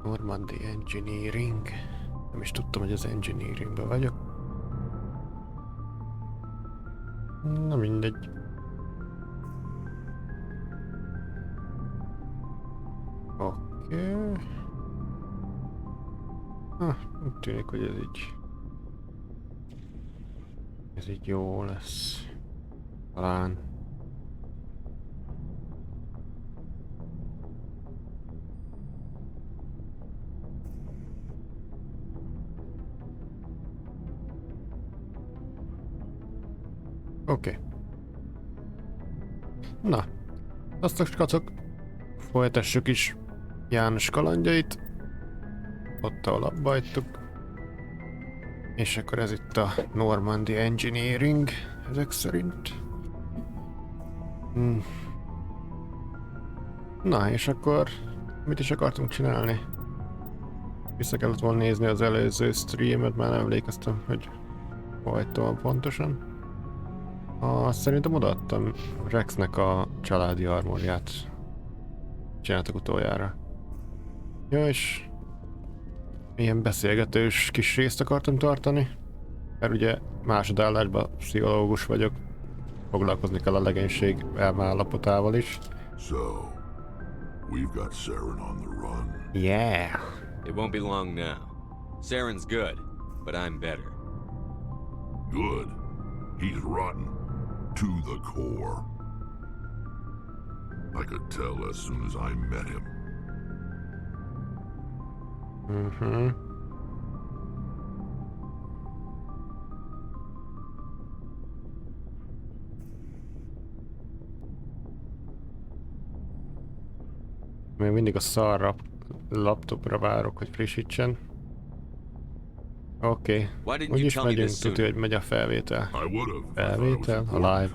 Normandy Engineering. Nem is tudtam, hogy az Engineeringben vagyok. Na mindegy. Oké. Úgy tűnik, hogy ez így jó lesz. Talán. Oké. Na, azt a skacok, folytassuk is János kalandjait. Ott, ahol abba hagytuk. És akkor ez itt a Normandy Engineering, ezek szerint. Na, és akkor mit is akartunk csinálni? Vissza kellett volna nézni az előző streamet, már nem emlékeztem, hogy hol pontosan. Szerintem odaadtam Rexnek a családi armorját. Csináltak utoljára. Ja, és ilyen beszélgetős kis részt akartam tartani. Mert ugye másodállásban pszichológus vagyok. Foglalkozni kell a legénység elmállapotával is. So, we've got Saren on the run. Yeah! It won't be long now. Saren's good, but I'm better. Good. He's rotten. To the core. I could tell as soon as I met him. Még mindig a szarra laptopra várok, hogy frissítsen. Oké. Úgyis megyünk, tudja, hogy megy a felvétel. Felvétel, a live.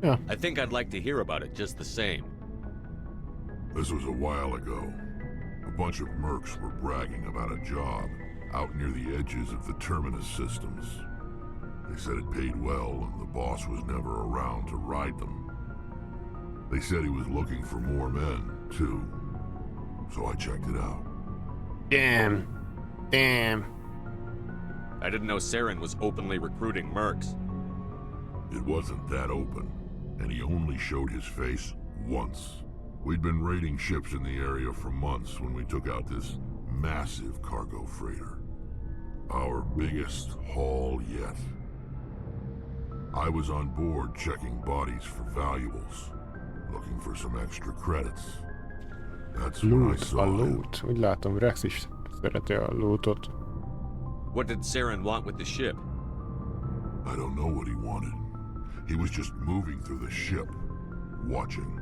Yeah. I think I'd like to hear about it just the same. This was a while ago. A bunch of mercs were bragging about a job out near the edges of the terminus systems. They said it paid well and the boss was never around to ride them. They said he was looking for more men, too. So I checked it out. Damn. I didn't know Saren was openly recruiting mercs. It wasn't that open, and he only showed his face once. We'd been raiding ships in the area for months when we took out this massive cargo freighter. Our biggest haul yet. I was on board checking bodies for valuables, looking for some extra credits. That's when I saw him. Loot. Úgy látom, Rex is szereti a lootot. What did Saren want with the ship? I don't know what he wanted. He was just moving through the ship, watching.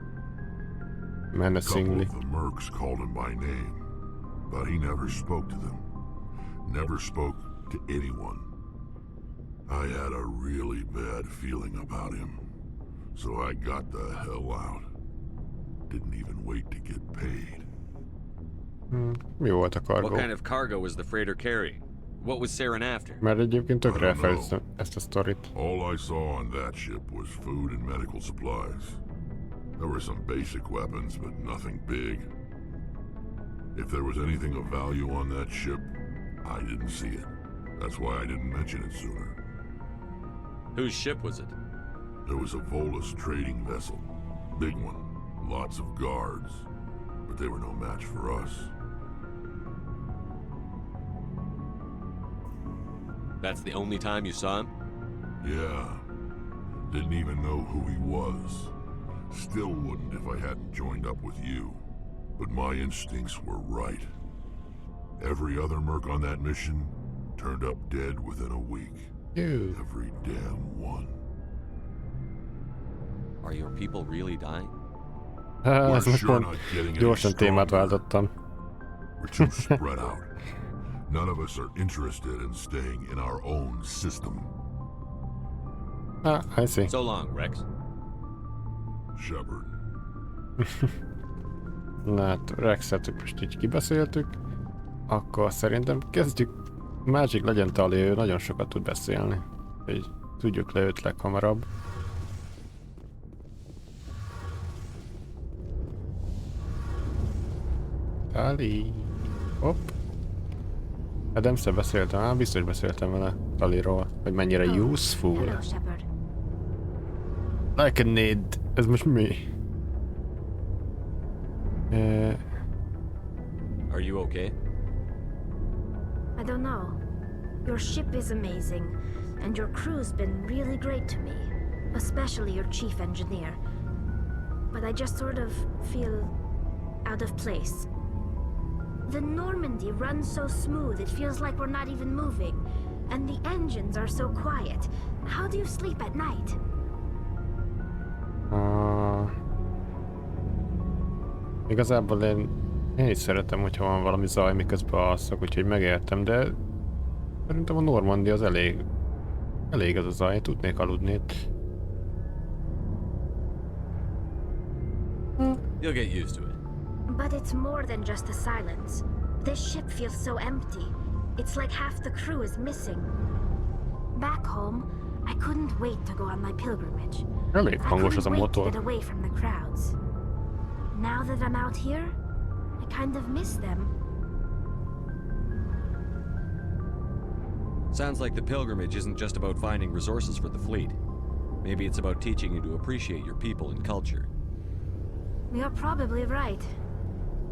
A couple Menacingly. of the mercs called him by name, but he never spoke to them. Never spoke to anyone. I had a really bad feeling about him, so I got the hell out. Didn't even wait to get paid. Mi volt a What kargó? kind of cargo was the freighter carrying? What was Saren after? Mert egyébként tökre I don't know. elfelejtettem ezt a sztorit. All I saw on that ship was food and medical supplies. There were some basic weapons, but nothing big. If there was anything of value on that ship, I didn't see it. That's why I didn't mention it sooner. Whose ship was it? There was a Volus trading vessel. Big one. Lots of guards. But they were no match for us. That's the only time you saw him? Yeah. Didn't even know who he was. Still wouldn't if I hadn't joined up with you. But my instincts were right. Every other merc on that mission turned up dead within a week. Ew. Every damn one. Are your people really dying? Ez most pont gyorsan témát váltottam. We're too spread out. None of us are interested in staying in our own system. I see. So long, Rex. Shepard. Na hát Rexet most így kibeszéltük. Akkor szerintem kezdjük. Magic legyen Ali, ő nagyon sokat tud beszélni. Hogy tudjuk le őt leghamarabb. Tali. Hopp. Adamszel beszéltem, biztos beszéltem vele Taliról, hogy mennyire useful. Hello, Shepard. Like a need. Ez most mi? Are you okay? I don't know. Your ship is amazing, and your crew's been really great to me, especially your chief engineer. But I just sort of feel out of place. The Normandy runs so smooth, it feels like we're not even moving. And the engines are so quiet. How do you sleep at night? Igazából én is szeretem, hogyha van valami zaj, miközben alszok, úgyhogy megértem, de szerintem a Normandy az elég az a zaj, tudnék aludni itt. You'll get used to it. But it's more than just the silence. This ship feels so empty. It's like half the crew is missing. Back home, I couldn't wait to go on my pilgrimage. Elég hangos az a I couldn't wait to motor. get away from the crowds. Now that I'm out here, I kind of miss them. Sounds like the pilgrimage isn't just about finding resources for the fleet. Maybe it's about teaching you to appreciate your people and culture. You're probably right.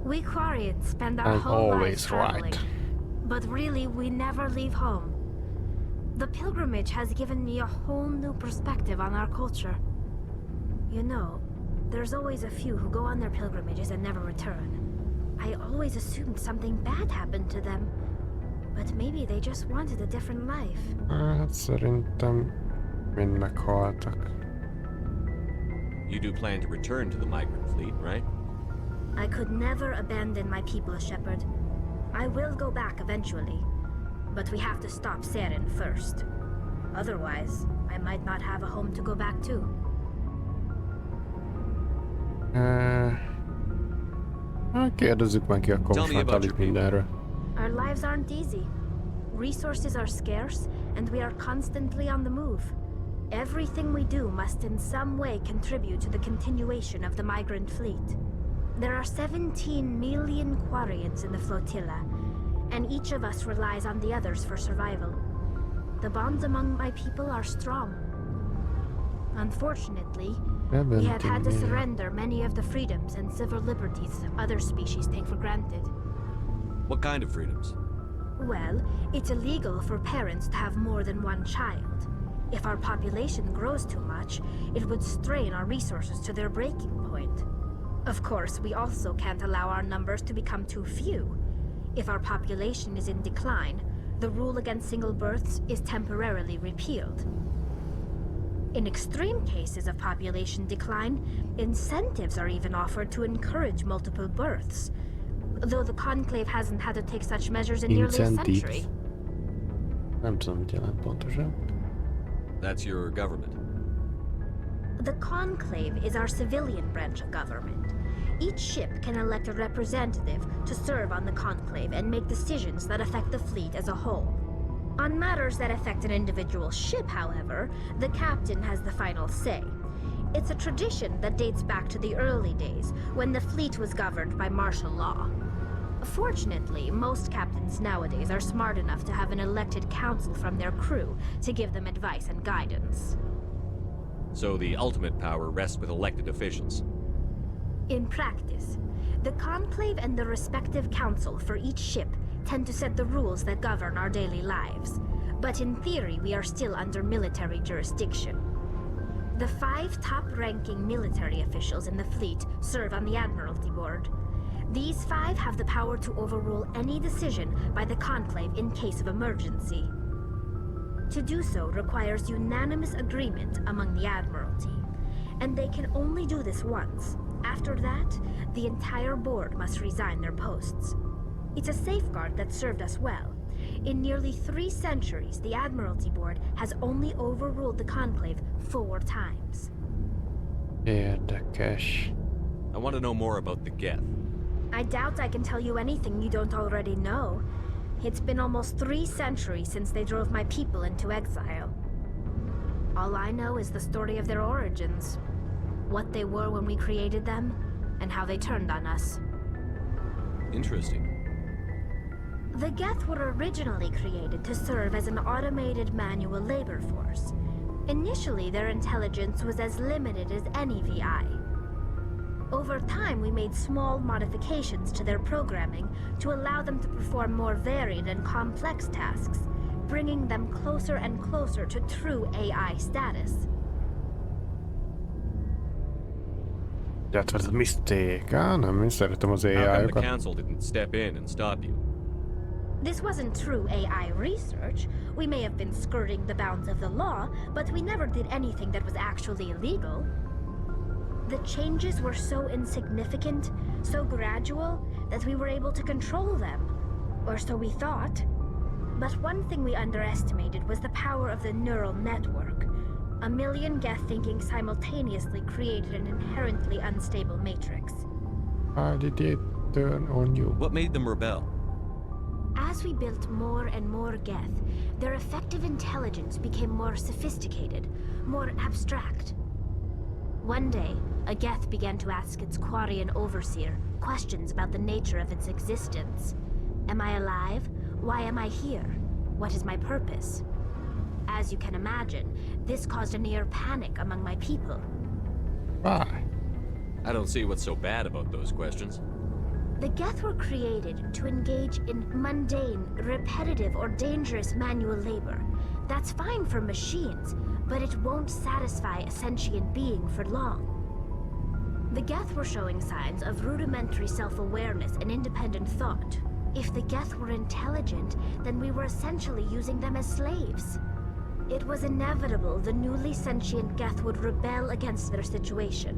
We Quarians spend our I'm whole lives always traveling. right. But really, we never leave home. The pilgrimage has given me a whole new perspective on our culture. You know, there's always a few who go on their pilgrimages and never return. I always assumed something bad happened to them. But maybe they just wanted a different life. Hát szerintem mind meghaltak. You do plan to return to the migrant fleet, right? I could never abandon my people, Shepard. I will go back eventually. But we have to stop Saren first. Otherwise, I might not have a home to go back to. Kérdezzük meg ki akkor Tell most me már about Talit your people. mindenről. Our lives aren't easy. Resources are scarce, and we are constantly on the move. Everything we do must in some way contribute to the continuation of the migrant fleet. There are 17 million Quarians in the flotilla, and each of us relies on the others for survival. The bonds among my people are strong. Unfortunately, we have had to surrender many of the freedoms and civil liberties other species take for granted. What kind of freedoms? Well, it's illegal for parents to have more than one child. If our population grows too much, it would strain our resources to their breaking point. Of course, we also can't allow our numbers to become too few. If our population is in decline, the rule against single births is temporarily repealed. In extreme cases of population decline, incentives are even offered to encourage multiple births, though the Conclave hasn't had to take such measures in nearly a century. Nem tudom, mit jelent pontosan. That's your government. The Conclave is our civilian branch of government. Each ship can elect a representative to serve on the Conclave and make decisions that affect the fleet as a whole. On matters that affect an individual ship, however, the captain has the final say. It's a tradition that dates back to the early days, when the fleet was governed by martial law. Fortunately, most captains nowadays are smart enough to have an elected council from their crew to give them advice and guidance. So the ultimate power rests with elected officials. In practice, the Conclave and the respective council for each ship tend to set the rules that govern our daily lives. But in theory, we are still under military jurisdiction. The 5 top-ranking military officials in the fleet serve on the Admiralty Board. These 5 have the power to overrule any decision by the Conclave in case of emergency. To do so requires unanimous agreement among the Admiralty, and they can only do this once. After that, the entire board must resign their posts. It's a safeguard that served us well. In nearly 3 centuries, the Admiralty Board has only overruled the Conclave 4 times. Érdekes. I want to know more about the Geth. I doubt I can tell you anything you don't already know. It's been almost 3 centuries since they drove my people into exile. All I know is the story of their origins. What they were when we created them, and how they turned on us. Interesting. The Geth were originally created to serve as an automated manual labor force. Initially, their intelligence was as limited as any VI. Over time, we made small modifications to their programming to allow them to perform more varied and complex tasks, bringing them closer and closer to true AI status. That was a mistake. Nem, én szeretem az How come the AI-okat. council didn't step in and stop you? This wasn't true AI research. We may have been skirting the bounds of the law, but we never did anything that was actually illegal. The changes were so insignificant, so gradual, that we were able to control them. Or so we thought. But one thing we underestimated was the power of the neural network. A million Geth thinking simultaneously created an inherently unstable matrix. How did it turn on you? What made them rebel? As we built more and more Geth, their effective intelligence became more sophisticated, more abstract. One day, a Geth began to ask its Quarian overseer questions about the nature of its existence. Am I alive? Why am I here? What is my purpose? As you can imagine, this caused a near panic among my people. Why? I don't see what's so bad about those questions. The Geth were created to engage in mundane, repetitive, or dangerous manual labor. That's fine for machines, but it won't satisfy a sentient being for long. The Geth were showing signs of rudimentary self-awareness and independent thought. If the Geth were intelligent, then we were essentially using them as slaves. It was inevitable the newly sentient Geth would rebel against their situation.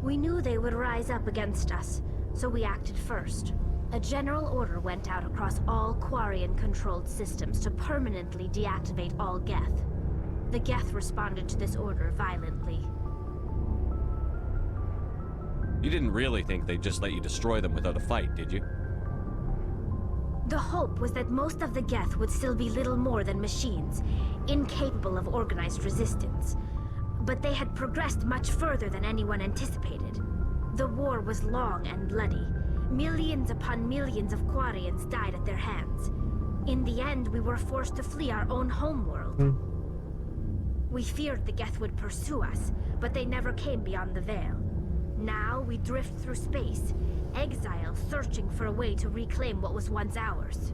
We knew they would rise up against us, so we acted first. A general order went out across all Quarian-controlled systems to permanently deactivate all Geth. The Geth responded to this order violently. You didn't really think they'd just let you destroy them without a fight, did you? The hope was that most of the Geth would still be little more than machines, incapable of organized resistance. But they had progressed much further than anyone anticipated. The war was long and bloody. Millions upon millions of Quarians died at their hands. In the end, we were forced to flee our own homeworld. We feared the Geth would pursue us, but they never came beyond the veil. Now we drift through space, exile searching for a way to reclaim what was once ours.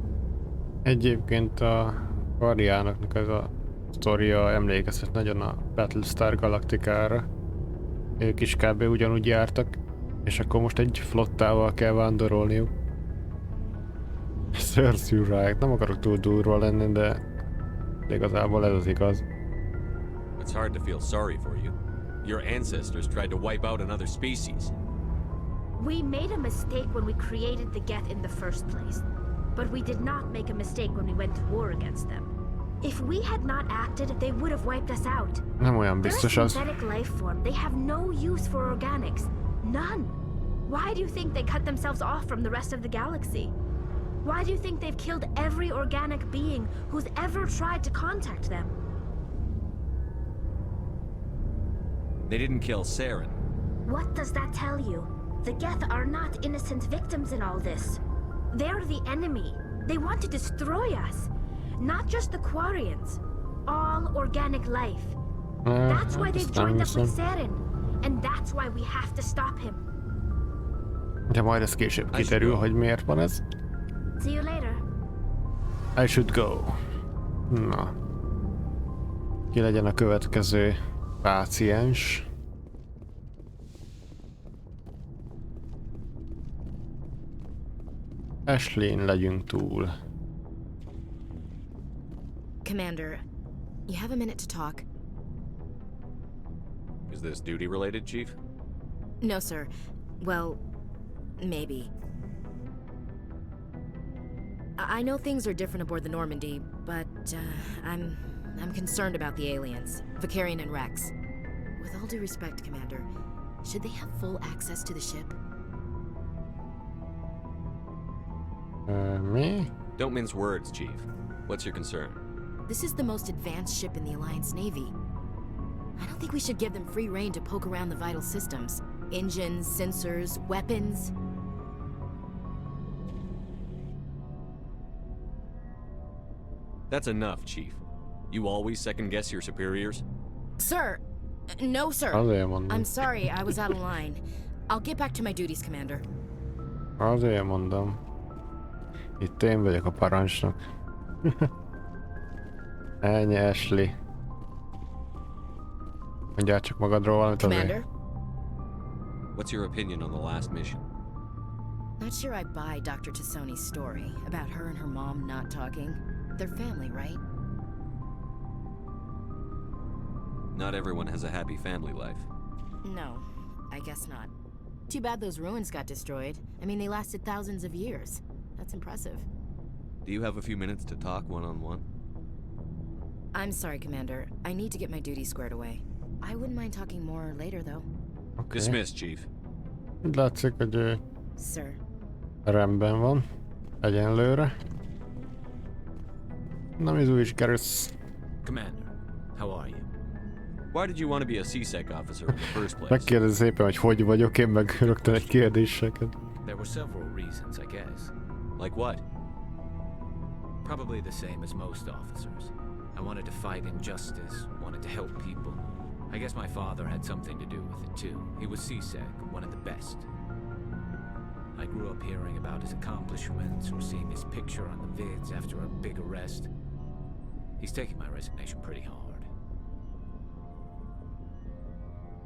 Egyébként a Quarianoknak ez a sztoria emlékeztet nagyon a Battlestar Galactikára. Ők is kb. Ugyanúgy jártak, és akkor most egy flottával kell vándorolniuk. Szörszű rájuk, nem akarok túl durva lenni, de igazából ez az igaz. It's hard to feel sorry for you. Your ancestors tried to wipe out another species. We made a mistake when we created the Geth in the first place. But we did not make a mistake when we went to war against them. If we had not acted, they would have wiped us out. Nem olyan They're a biztos az. synthetic life form. They have no use for organics. None. Why do you think they cut themselves off from the rest of the galaxy? Why do you think they've killed every organic being who's ever tried to contact them? They didn't kill Saren. What does that tell you? The Geth are not innocent victims in all this. They're the enemy. They want to destroy us. Not just the Quarians. All organic life. That's why they've joined up with Saren. And that's why we have to stop him. De majd ez később kiderül, hogy miért van ez. See you later. I should go. Na. Ki legyen a következő páciens? Ashlyn legyünk túl. Commander, you have a minute to talk? Is this duty related, Chief? No, sir. Well, maybe. I know things are different aboard the Normandy, but I'm concerned about the aliens, Vicarian and Rex. With all due respect, Commander, should they have full access to the ship? Mi? Don't mince words, Chief. What's your concern? This is the most advanced ship in the Alliance Navy. I don't think we should give them free rein to poke around the vital systems. Engines, sensors, weapons. That's enough, Chief. You always second-guess your superiors? Sir! No, sir. Azért mondom. I'm sorry, I was out of line. I'll get back to my duties, Commander. Azért mondom. Itt én vagyok a parancsnok. Ennyi, Ashley. Mondjál csak magadról valamit azért. Commander? What's your opinion on the last mission? Not sure I buy Dr. Tassoni's story about her and her mom not talking. They're family, right? Not everyone has a happy family life. No, I guess not. Too bad those ruins got destroyed. I mean, they lasted thousands of years. That's impressive. Do you have a few minutes to talk one-on-one? I'm sorry, Commander. I need to get my duties squared away. I wouldn't mind talking more later, though. Okay. Dismissed, Chief. Úgy látszik, hogy ő Sir. rendben van. Egyenlőre. Na, mi is Garrus. Commander, how are you? Why did you want to be a C-Sec officer in the first place? Megkérdezi szépen, hogy vagyok, én meg rögtön egy kérdéseket. There were several reasons, I guess. Like what? Probably the same as most officers. I wanted to fight injustice, wanted to help people. I guess my father had something to do with it too. He was C-Sec, one of the best. I grew up hearing about his accomplishments or seeing his picture on the vids after a big arrest. He's taking my resignation pretty hard.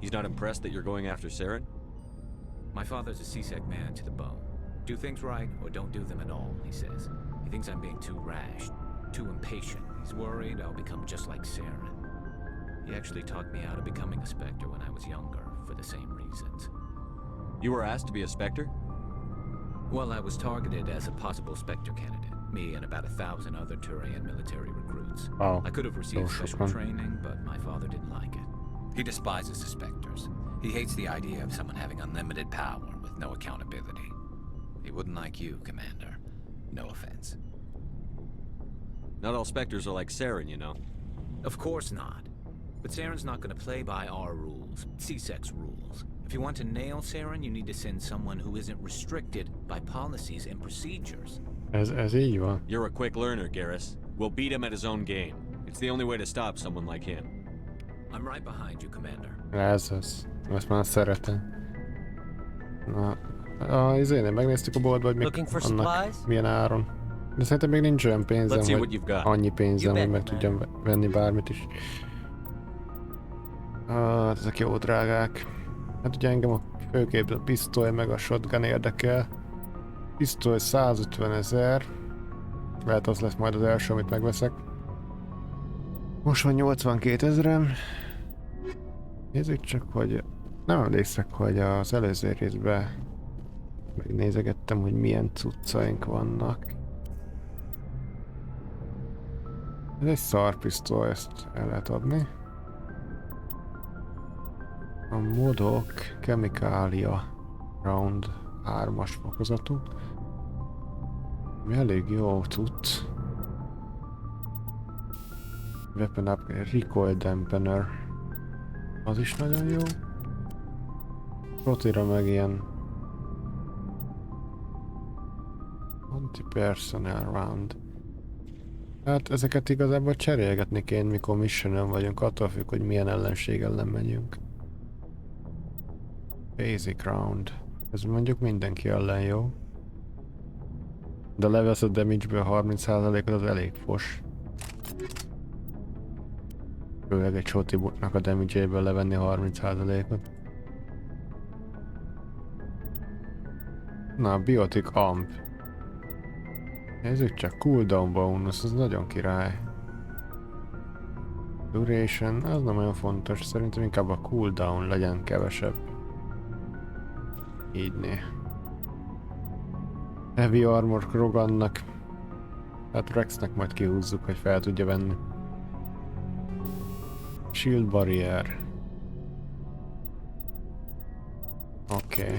He's not impressed that you're going after Saren? My father's a C-Sec man to the bone. Do things right or don't do them at all, he says. He thinks I'm being too rash, too impatient. He's worried I'll become just like Saren. He actually talked me out of becoming a Spectre when I was younger, for the same reasons. You were asked to be a Spectre? Well, I was targeted as a possible Spectre candidate. Me and about 1,000 other Turian military recruits. Oh, I could have received so special fun. training, but my father didn't like it. He despises the Spectres. He hates the idea of someone having unlimited power with no accountability. He wouldn't like you, Commander. No offense. Not all Spectres are like Saren, you know. Of course not. But Saren's not going to play by our rules, C-Sec's rules. If you want to nail Saren, you need to send someone who isn't restricted by policies and procedures. Ez így van. You're a quick learner, Garrus. We'll beat him at his own game. It's the only way to stop someone like him. I'm right behind you, Commander. Ez az. Ezt már szeretem. Na, én megnéztük a boltba, hogy Looking for annak supplies? milyen áron. De szerintem még nincs olyan pénzem, Let's see what hogy you've got. annyi pénzem, You hogy meg bet, tudjam venni bármit is. Ezek jó drágák. Hát ugye engem főképp a pisztoly meg a shotgun érdekel. Pisztoly 150 000. Lehet az lesz majd az első, amit megveszek. Most van 82 000-em. Nézzük csak, hogy nem emlékszek, hogy az előző részben megnézegettem, hogy milyen cuccaink vannak. Ez egy szarpisztoly, ezt el lehet adni. A modok Chemicalia Round 3-as fokozatú. Mi elég jó cucc. Weapon up, recoil dampener. Az is nagyon jó. Rotira meg ilyen anti-personnel round. Hát ezeket igazából cserélgetni kéne, mikor missionon vagyunk, attól függ, hogy milyen ellenség ellen megyünk. Basic round. Ez mondjuk mindenki ellen jó. De levesz a damage-ből 30%-ot, az elég fos. Főleg egy shotibotnak a damage-ből levenni 30%-ot. Na, Biotic Amp. Nézzük csak, cooldown bonus, az nagyon király. Duration, az nem olyan fontos, szerintem inkább a cooldown legyen kevesebb. Így né. Heavy Armor Krogannak. Hát Rexnek majd kihúzzuk, hogy fel tudja venni. Shield Barrier. Oké.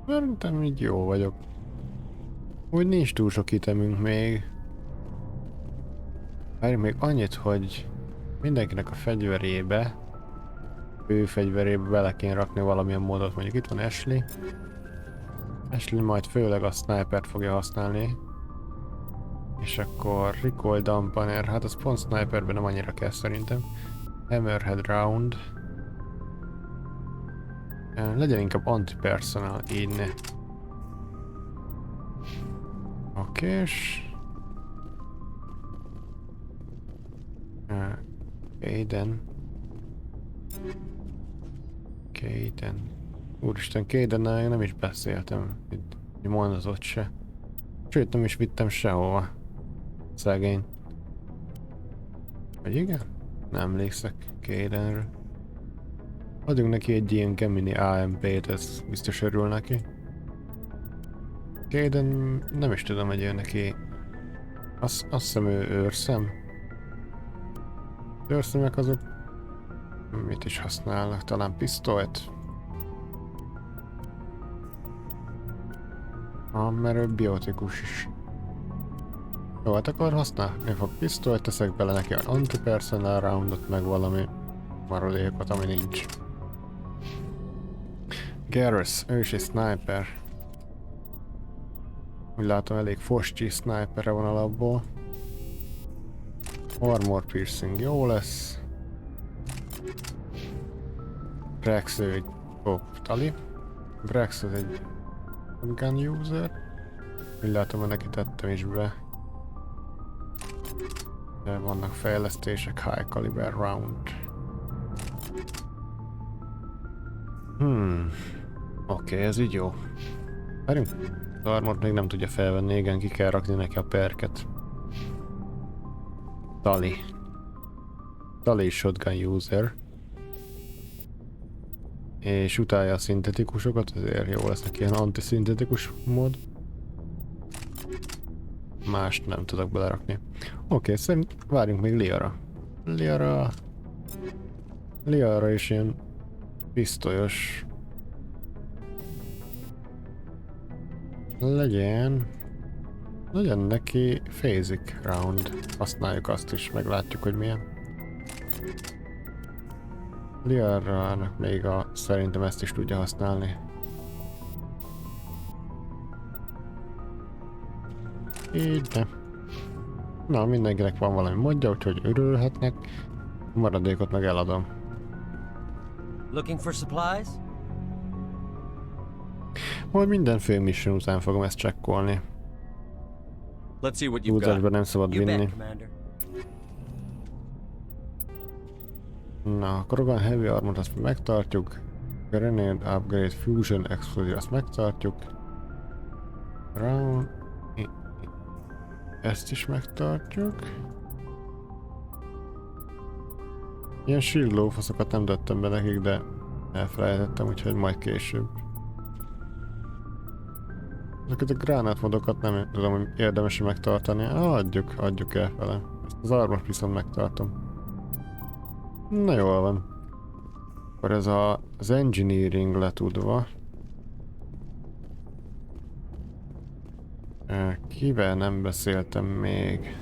Szerintem így jó vagyok. Úgy nincs túl sok itemünk még. Várjunk még annyit, hogy mindenkinek a fegyverébe, ő fegyverébe bele kéne rakni valamilyen módot. Mondjuk itt van Ashley. Ashley majd főleg a snipert fogja használni. És akkor recoil dampener, hát az pont sniperben nem annyira kell szerintem. Hammerhead round. Legyen inkább anti-personal, így ne. Okés. Kaden. Úristen, Kadennel én nem is beszéltem. Itt mondatot se. Sőt, nem is vittem sehova. Szegény. Vagy igen? Nem emlékszek Kadenről. Adjunk neki egy ilyen Gemini AMP-t, ez biztos örül neki. Kaden, nem is tudom, hogy ő neki... Azt hiszem ő őrszem. Őrszemek azok... Mit is használnak? Talán pisztolyt? Mert ő biotikus is. Jó, hát akkor használni fog pisztolyt, teszek bele neki az anti-personal roundot, meg valami maradékot, ami nincs. Garrus, ő is egy sniper. Úgy látom, elég foscsi sniperre van alapból. Armor piercing jó lesz. Rex ő egy tali. Rex az egy gun user. Úgy látom, hogy neki tettem is be. De vannak fejlesztések, high caliber round. Oké, ez így jó. Várjunk. Az armort még nem tudja felvenni, igen, ki kell rakni neki a perket. Tali shotgun user. És utálja a szintetikusokat, ezért jó lesz neki ilyen antiszintetikus mód. Mást nem tudok belerakni. Oké, szerint várjunk még Liara. Liara is ilyen pisztolyos. Legyen neki phasic round. Használjuk azt is, meglátjuk, hogy milyen. Liara-nak még szerintem ezt is tudja használni. Így ne. Na, mindenkinek van valami modja, úgyhogy örülhetnek. A maradékot meg eladom. Looking for supplies? Majd minden fő mission után fogom ezt csekkolni. Let's see what you've Túlzásban got. nem szabad You vinni. bet, Commander. Na, akkor van heavy armor, azt megtartjuk. Grenade, upgrade, fusion, explosive, azt megtartjuk. Round. Ezt is megtartjuk. Ilyen shield lófaszokat nem tettem be nekik, de elfelejtettem, úgyhogy majd később. Ezeket a gránátmodokat nem tudom, hogy érdemes megtartani. Adjuk el vele. Ezt az armort viszont megtartom. Na jól van. Akkor ez az engineering letudva. Kivel nem beszéltem még?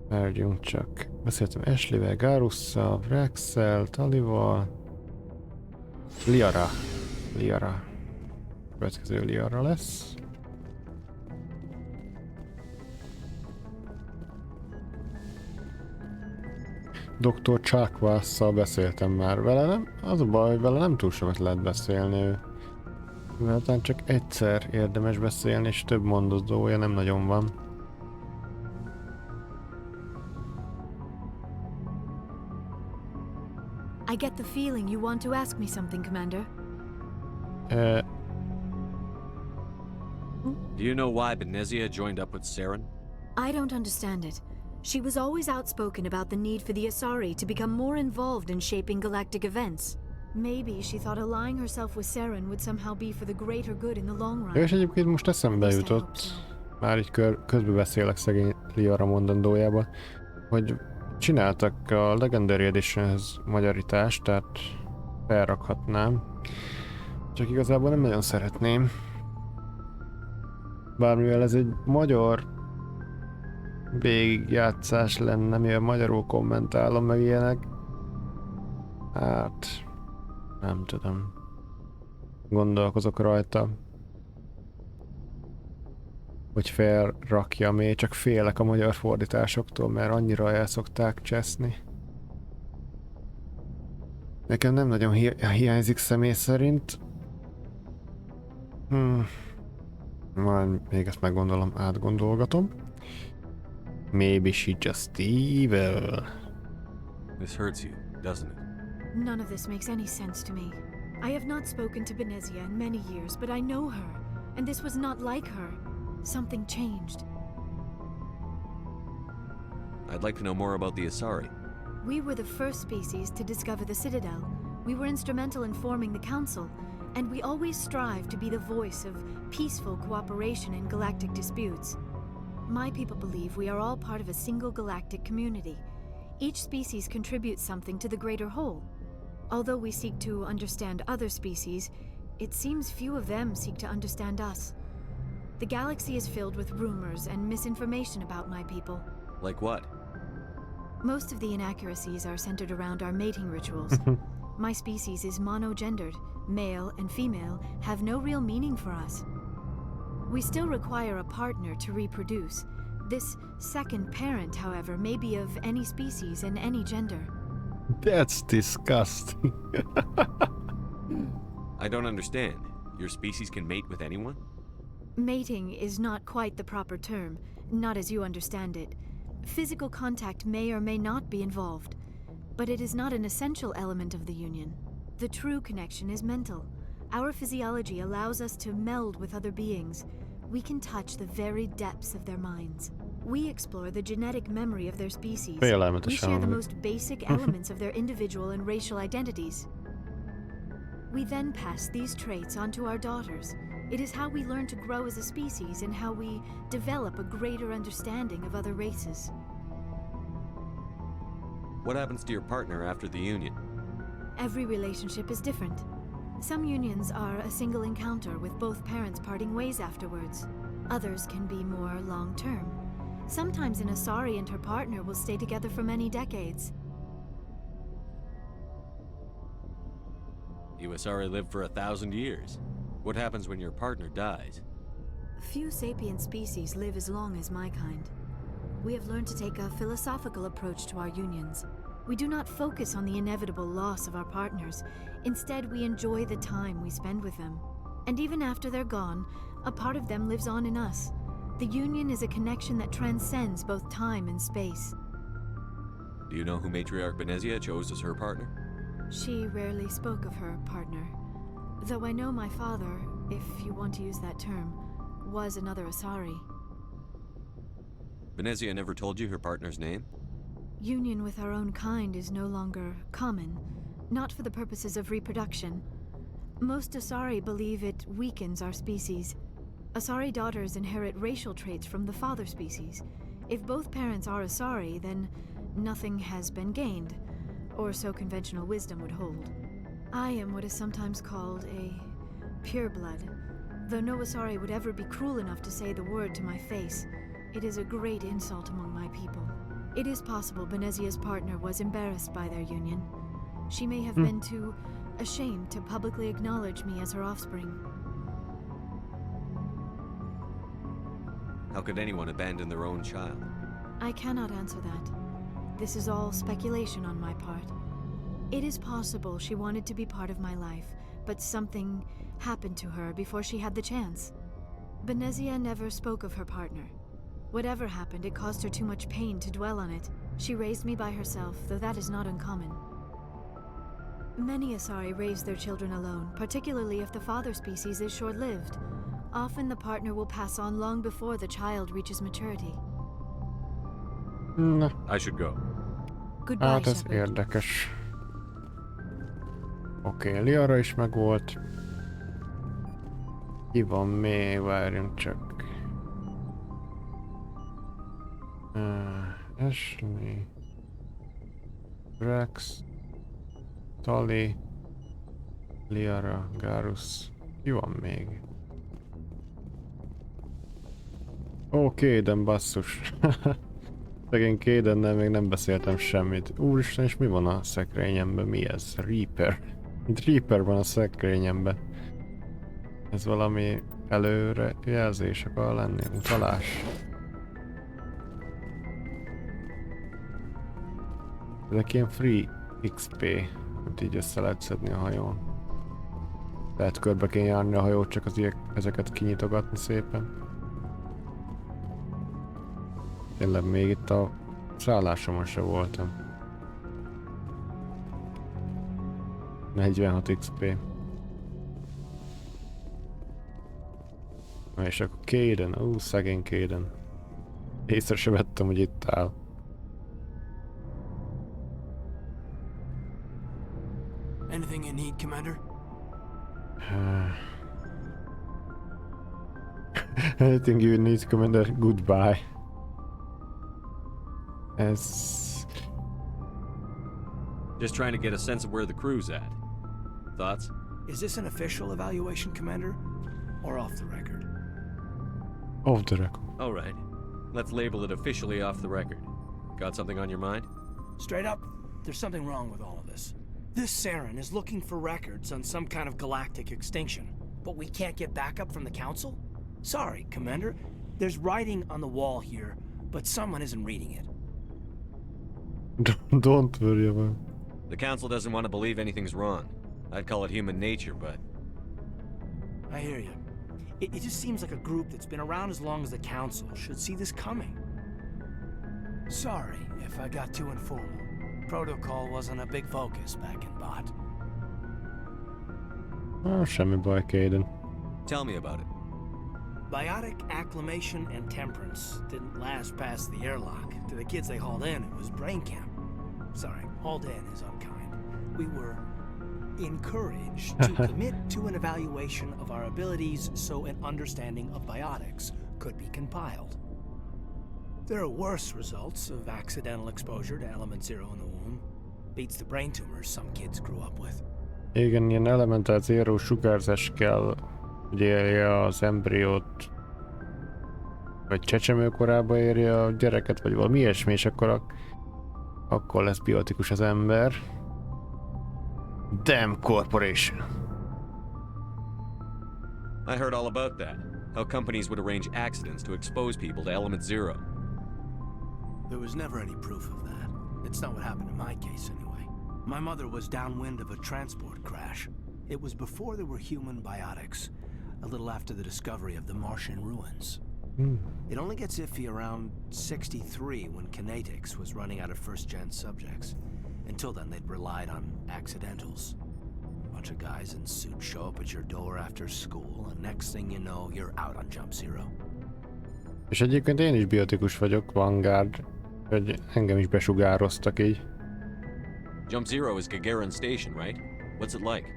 Várjunk csak. Beszéltem Ashley-vel, Garusszal, Rexel, Talival. Liara. Következő Liara lesz. Dr. Chuckwass-szal beszéltem már vele, nem? Az a baj, hogy vele nem túl sokat lehet beszélni. Mert csak egyszer érdemes beszélni, és több mondozója nem nagyon van. I get the feeling you want to ask me something, Commander. Do you know why Benezia joined up with Saren? I don't understand it. She was always outspoken about the need for the Asari to become more involved in shaping galactic events. Maybe she thought allying herself with Saren would somehow be for the greater good in the long run. És egyébként most eszembe jutott, már így közbe beszélek szegény Liara mondandójába, hogy csináltak a Legendary Editionhez magyarítást, tehát felrakhatnám. Csak igazából nem nagyon szeretném. Bármivel ez egy magyar végigjátszás lenne, mivel magyarul kommentálom meg ilyenek. Hát... nem tudom. Gondolkozok rajta. hogy felrakjam, én csak félek a magyar fordításoktól, mert annyira el szokták cseszni. Nekem nem nagyon hiányzik személy szerint. Majd még ezt meggondolom, átgondolgatom. Maybe she just evil. This hurts you, doesn't it? None of this makes any sense to me. I have not spoken to Benezia in many years, but I know her, and this was not like her. Something changed. I'd like to know more about the Asari. We were the first species to discover the Citadel. We were instrumental in forming the Council, and we always strive to be the voice of peaceful cooperation in galactic disputes. My people believe we are all part of a single galactic community. Each species contributes something to the greater whole. Although we seek to understand other species, it seems few of them seek to understand us. The galaxy is filled with rumors and misinformation about my people. Like what? Most of the inaccuracies are centered around our mating rituals. My species is monogendered. Male and female have no real meaning for us. We still require a partner to reproduce. This second parent, however, may be of any species and any gender. That's disgusting. I don't understand. Your species can mate with anyone? Mating is not quite the proper term, not as you understand it. Physical contact may or may not be involved, but it is not an essential element of the union. The true connection is mental. Our physiology allows us to meld with other beings. We can touch the very depths of their minds. We explore the genetic memory of their species. We share the most basic elements of their individual and racial identities. We then pass these traits on to our daughters. It is how we learn to grow as a species and how we develop a greater understanding of other races. What happens to your partner after the union? Every relationship is different. Some unions are a single encounter with both parents parting ways afterwards. Others can be more long-term. Sometimes an Asari and her partner will stay together for many decades. You Asari live for 1,000 years. What happens when your partner dies? Few sapient species live as long as my kind. We have learned to take a philosophical approach to our unions. We do not focus on the inevitable loss of our partners. Instead, we enjoy the time we spend with them. And even after they're gone, a part of them lives on in us. The union is a connection that transcends both time and space. Do you know who Matriarch Benezia chose as her partner? She rarely spoke of her partner. Though I know my father, if you want to use that term, was another Asari. Benezia never told you her partner's name? Union with our own kind is no longer common, not for the purposes of reproduction. Most Asari believe it weakens our species. Asari daughters inherit racial traits from the father species. If both parents are Asari, then nothing has been gained, or so conventional wisdom would hold. I am what is sometimes called a pureblood. Though no Asari would ever be cruel enough to say the word to my face, it is a great insult among my people. It is possible Benezia's partner was embarrassed by their union. She may have been too ashamed to publicly acknowledge me as her offspring. How could anyone abandon their own child? I cannot answer that. This is all speculation on my part. It is possible she wanted to be part of my life, but something happened to her before she had the chance. Benezia never spoke of her partner. Whatever happened, it caused her too much pain to dwell on it. She raised me by herself, though that is not uncommon. Many Asari raise their children alone, particularly if the father species is short-lived. Often the partner will pass on long before the child reaches maturity. I should go. Goodbye, Hát ez Shepard. érdekes. Oké, Liara is megvolt. Ki van még? Várjunk csak. Ashley, Rex, Tali, Liara, Garus. Ki van még? Ó, Kéden, basszus. Szegény Kédennel még nem beszéltem semmit. Úristen, és mi van a szekrényemben? Mi ez? Reaper. Itt Reaper van a szekrényemben. Ez valami előre jelzés akar lenni, utalás. Ezek ilyen free XP, amit így össze lehet szedni a hajón. Lehet körbe kéne járni a hajót, csak ezeket kinyitogatni szépen. Tényleg még itt a szállásomon se voltam. 46 XP. Na és akkor Caden, szegény Caden. Észre se vettem, hogy itt áll. Anything you need, Commander? Anything you need, Commander? Goodbye. Ez... Just trying to get a sense of where the crew's at. Thoughts? Is this an official evaluation, Commander? Or off the record? Off the record. All right. Let's label it officially off the record. Got something on your mind? Straight up, there's something wrong with all of this. This Saren is looking for records on some kind of galactic extinction, but we can't get backup from the Council? Sorry, Commander. There's writing on the wall here, but someone isn't reading it. Don't worry about it. The Council doesn't want to believe anything's wrong. I'd call it human nature, but... I hear you. It just seems like a group that's been around as long as the Council should see this coming. Sorry if I got too informal. Protocol wasn't a big focus back in Bot. Semmi baj, Caden. Tell me about it. Biotic acclimation and temperance didn't last past the airlock. To the kids they hauled in, it was brain camp. Sorry, hauled in is unkind. We were encouraged to commit to an evaluation of our abilities so an understanding of biotics could be compiled. There are worse results of accidental exposure to element zero in the womb. Beats the brain tumors some kids grew up with. Igen, ilyen elementált zero sugárzás kell, hogy érje az embriót, vagy csecsemőkorába érje a gyereket, vagy valami ilyesmi, és akkor lesz biotikus az ember. Damn corporation. I heard all about that. How companies would arrange accidents to expose people to element zero. There was never any proof of that. It's not what happened in my case, anyway. My mother was downwind of a transport crash. It was before there were human biotics, a little after the discovery of the Martian ruins. It only gets iffy around 63 when Kinetics was running out of first-gen subjects. Until then, they'd relied on accidentals. A bunch of guys in suits show up at your door after school, and next thing you know, you're out on Jump Zero. És egyébként én is biotikus vagyok, Vanguard, hogy engem is besugároztak így. Jump Zero is Gagarin Station, right? What's it like?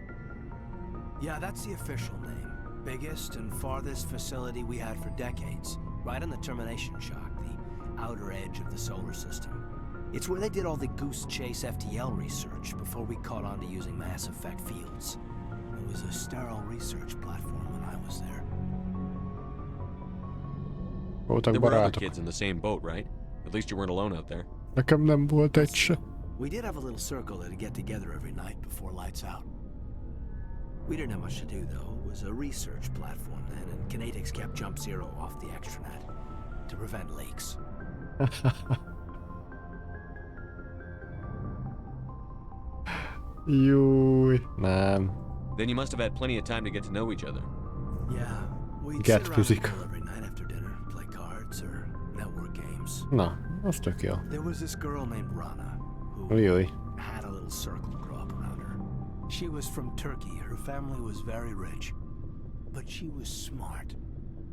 Yeah, that's the official name. Biggest and farthest facility we had for decades. Right on the termination shock, the outer edge of the solar system. It's where they did all the Goose Chase FTL research before we caught on to using mass effect fields. It was a sterile research platform when I was there. Voltak There were other barátok. kids in the same boat, right? At least you weren't alone out there. Nekem nem volt egy se. We did have a little circle that'd get together every night before lights out. We didn't have much to do, though. It was a research platform then, and Kinetics kept Jump Zero off the extranet to prevent leaks. Júj, nem. Then you must have had plenty of time to get to know each other. Yeah, we'd Get sit around physical. the grill every night after dinner, play cards or network games. Na, az tök jó. There was this girl named Rana who Új, had a little circle grow up around her. She was from Turkey. Her family was very rich, but she was smart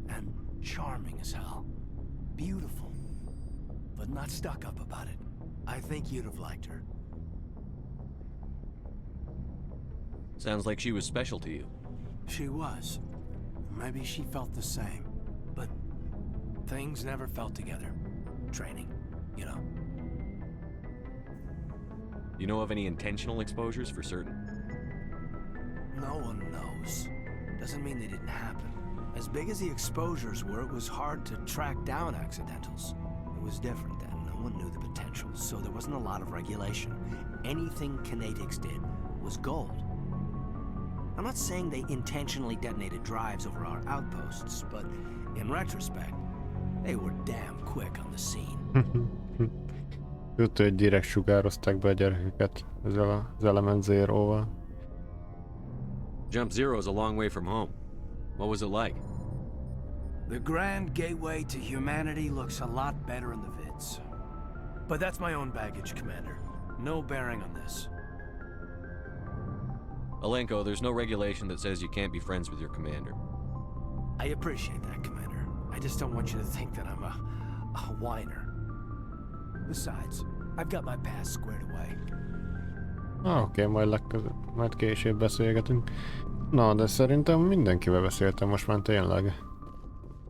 and charming as hell. Beautiful, but not stuck up about it. I think you'd have liked her. Sounds like she was special to you. She was. Maybe she felt the same, but things never felt together. Training, you know. You know of any intentional exposures for certain? No one knows. Doesn't mean they didn't happen. As big as the exposures were, it was hard to track down accidentals. It was different then. No one knew the potential, so there wasn't a lot of regulation. Anything Kinetics did was gold. I'm not saying they intentionally detonated drives over our outposts, but in retrospect, they were damn quick on the scene. Tudta, hogy direkt sugározták be a gyerekeket ezzel az Element Zero-val. Jump Zero is a long way from home. What was it like? The grand gateway to humanity looks a lot better in the vids. But that's my own baggage, Commander. No bearing on this. Alenko, there's no regulation that says you can't be friends with your commander. I appreciate that, Commander. I just don't want you to think that I'm a whiner. Besides, I've got my past squared away. Oké, majd később beszélgetünk. Na, de szerintem mindenkivel beszéltem most már tényleg.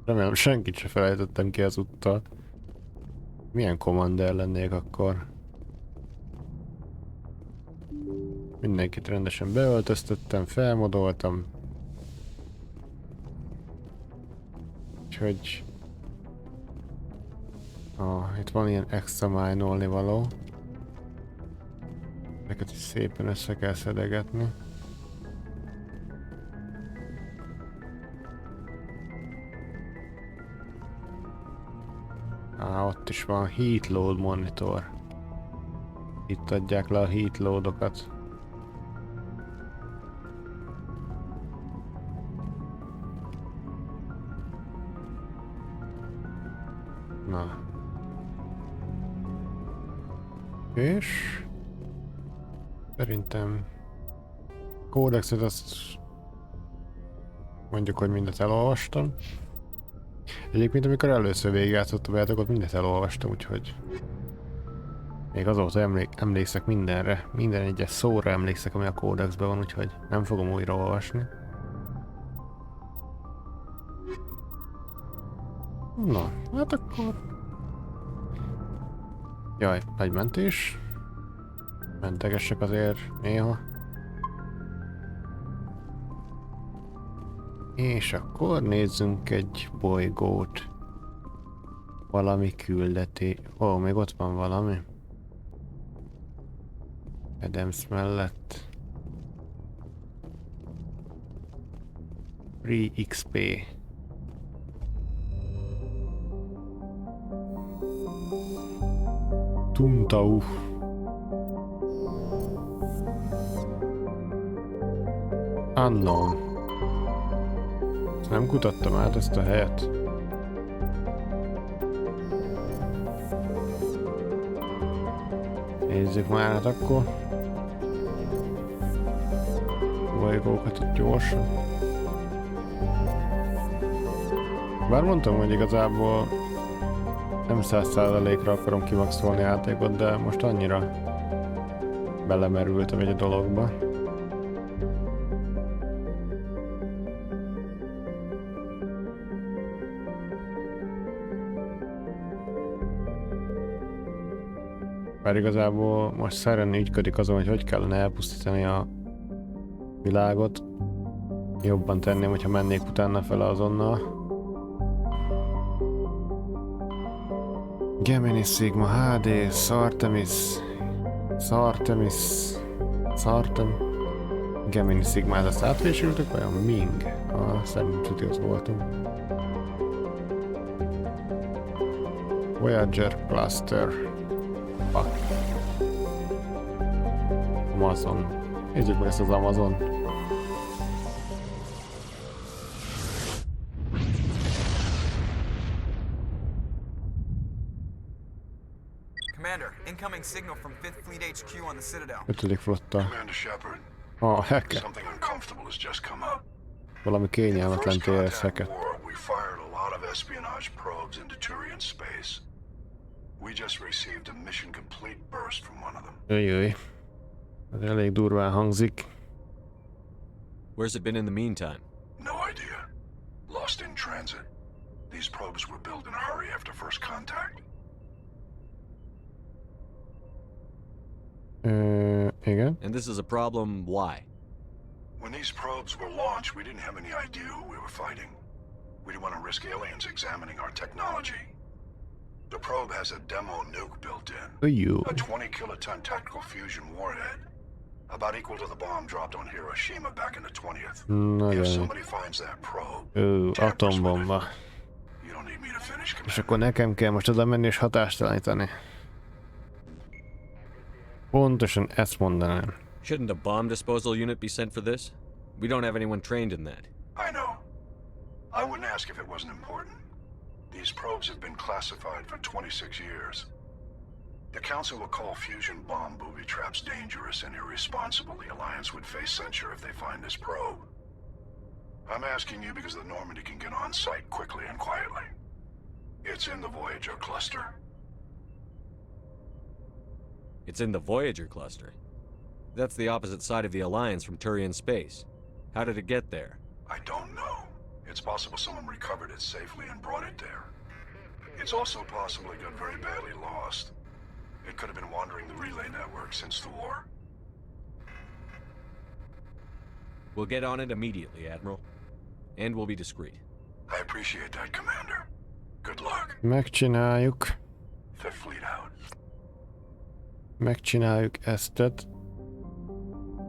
Remélem senkit se felejtettem ki ezúttal. Milyen commander lennék akkor? Mindenkit rendesen beöltöztettem, felmodoltam. Úgyhogy... itt van ilyen extra mine-olni való. Ezeket is szépen össze kell szedegetni. Ott is van heat load monitor. Itt adják le a heat loadokat. Na. És... szerintem... kódexet azt... mondjuk, hogy mindet elolvastam. Egyébként amikor először végigjátszottam veletek, ott mindet elolvastam, úgyhogy... még azóta emlékszek mindenre. Minden egyes szóra emlékszek, ami a kódexben van, úgyhogy nem fogom újra olvasni. Na, hát akkor... jaj, nagy mentés. Mentegesek azért néha. És akkor nézzünk egy bolygót. Valami küldetés. Ó, még ott van valami. Adams mellett. Free XP. Tuntau. Unknown. Nem kutattam át ezt a helyet. Nézzük már hát akkor. Bolygókat itt gyorsan. Bár mondtam, hogy igazából nem 100%-ra akarom kimaxolni játékot, de most annyira belemerültem egy dologba. Bár igazából most Siren ügyködik azon, hogy kellene elpusztítani a világot. Jobban tenném, hogyha mennék utána fele azonnal. Gemini Sigma HD, Sartemis, Gemini Sigmát azt átvésültük, vagy a Ming? Szerintem ott voltunk. Voyager Cluster. Amazon. Nézzük meg ezt az Amazon. Commander, incoming signal from 5th Fleet HQ on the Citadel. 5. flotta. Commander Shepard, Hacker. something uncomfortable has just come up. Valami kényelmetlen érezeket. We fired a lot of espionage probes into Turian space. We just received a mission complete burst from one of them. Jöjjöj. Ez elég durván hangzik. Where's it been in the meantime? No idea. Lost in transit. These probes were built in a hurry after first contact. Igen. And this is a problem, why? When these probes were launched, we didn't have any idea who we were fighting. We didn't want to risk aliens examining our technology. The probe has a demo nuke built in. A 20 kiloton tactical fusion warhead. About equal to the bomb dropped on Hiroshima back in the 20th. Nagyon If jó. somebody finds that probe, Atombomba. you don't need me to finish, És Commander. akkor nekem kell most oda menni és hatástalanítani. Pontosan ezt mondanám. Shouldn't a bomb disposal unit be sent for this? We don't have anyone trained in that. I know. I wouldn't ask if it wasn't important. These probes have been classified for 26 years. The Council will call fusion bomb booby traps dangerous and irresponsible. The Alliance would face censure if they find this probe. I'm asking you because the Normandy can get on site quickly and quietly. It's in the Voyager cluster. It's in the Voyager cluster. That's the opposite side of the Alliance from Turian space. How did it get there? I don't know. It's possible someone recovered it safely and brought it there. It's also possible it got very badly lost. It could have been wandering the relay network since the war. We'll get on it immediately, Admiral. And we'll be discreet. I appreciate that, Commander. Good luck. Megcsináljuk. Fifth Fleet out. Megcsináljuk eztet.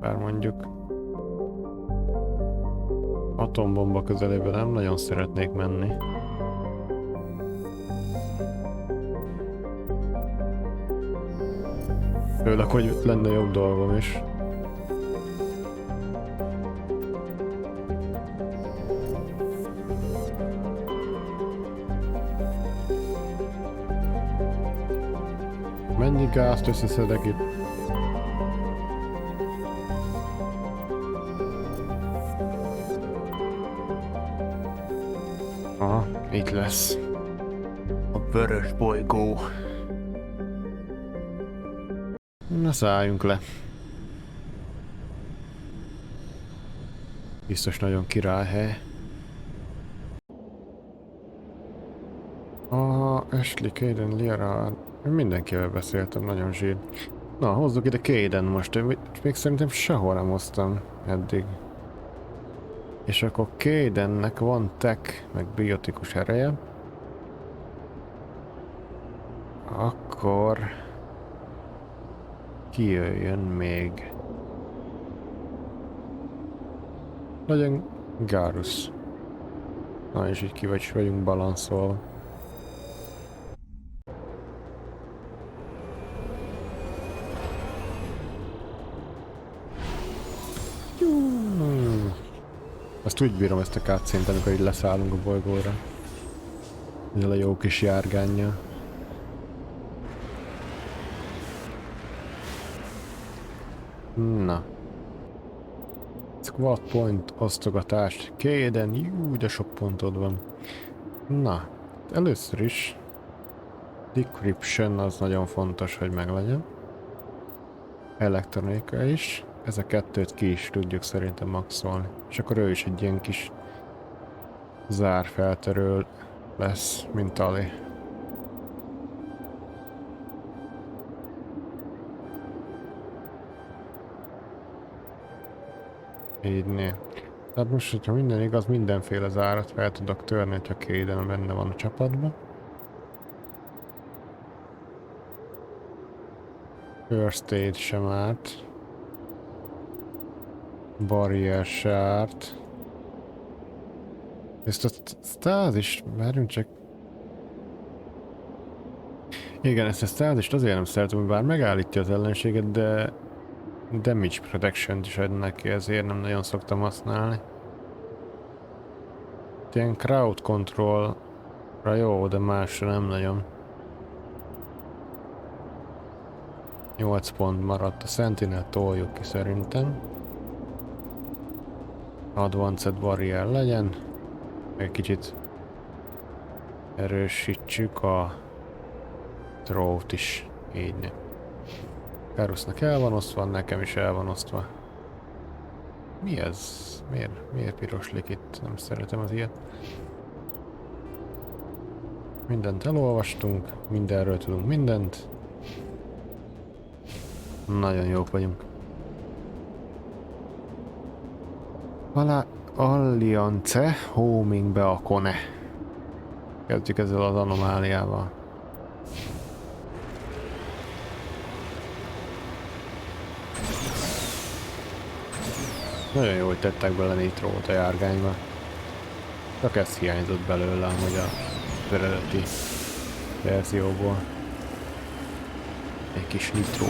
Bár mondjuk atombomba közelébe nem nagyon szeretnék menni. Főleg, hogy lenne jobb dolgom is. Mennyi gázt összeszedek itt? Aha, itt lesz. A vörös bolygó. Na, szálljunk le. Biztos nagyon királyhely. Ashley, Caden, Liara... Mindenkivel beszéltem, nagyon zsír. Na, hozzuk ide Caden most. Még szerintem sehol nem hoztam eddig. És akkor Cadennek van tech, meg biotikus ereje. Akkor... kijöjjön még. Legyen Garus. Na, és így vagyunk balanszolva. Azt úgy bírom ezt a cutscene-t, amikor így leszállunk a bolygóra. Ezzel a jó kis járgánnyal. Na. Squad point osztogatást. Caden, jú, de sok pontod van. Na, először is decryption az nagyon fontos, hogy meglegyen. Elektronika is. Ez a kettőt ki is tudjuk szerintem maxolni. És akkor ő is egy ilyen kis zárfeltörő lesz, mint Ali. Így né. Tehát most, hogyha minden igaz, mindenféle zárat fel tudok törni, hogyha Caden benne van a csapatban. First aid sem árt. Barrier se árt. Ezt a stázist, várjunk csak. Igen, ezt a stázist azért nem szeretem, hogy bár megállítja az ellenséget, de damage protection-t is ad neki, ezért nem nagyon szoktam használni. Ilyen crowd control-ra jó, de másra nem nagyon. 8 pont maradt, a Sentinel toljuk ki szerintem. Advanced Barrier legyen. Egy kicsit erősítsük a throw-t is, így ne. Garusnak el van osztva, nekem is el van osztva. Mi ez? Miért piroslik itt? Nem szeretem az ilyet. Mindent elolvastunk, mindenről tudunk mindent. Nagyon jók vagyunk. Alliance homing be a kone. Kezdjük ezzel az anomáliával. Nagyon jó, hogy tettek bele nitrót a járgányba. Csak ez hiányzott belőle, amúgy az eredeti verzióból. Egy kis nitró.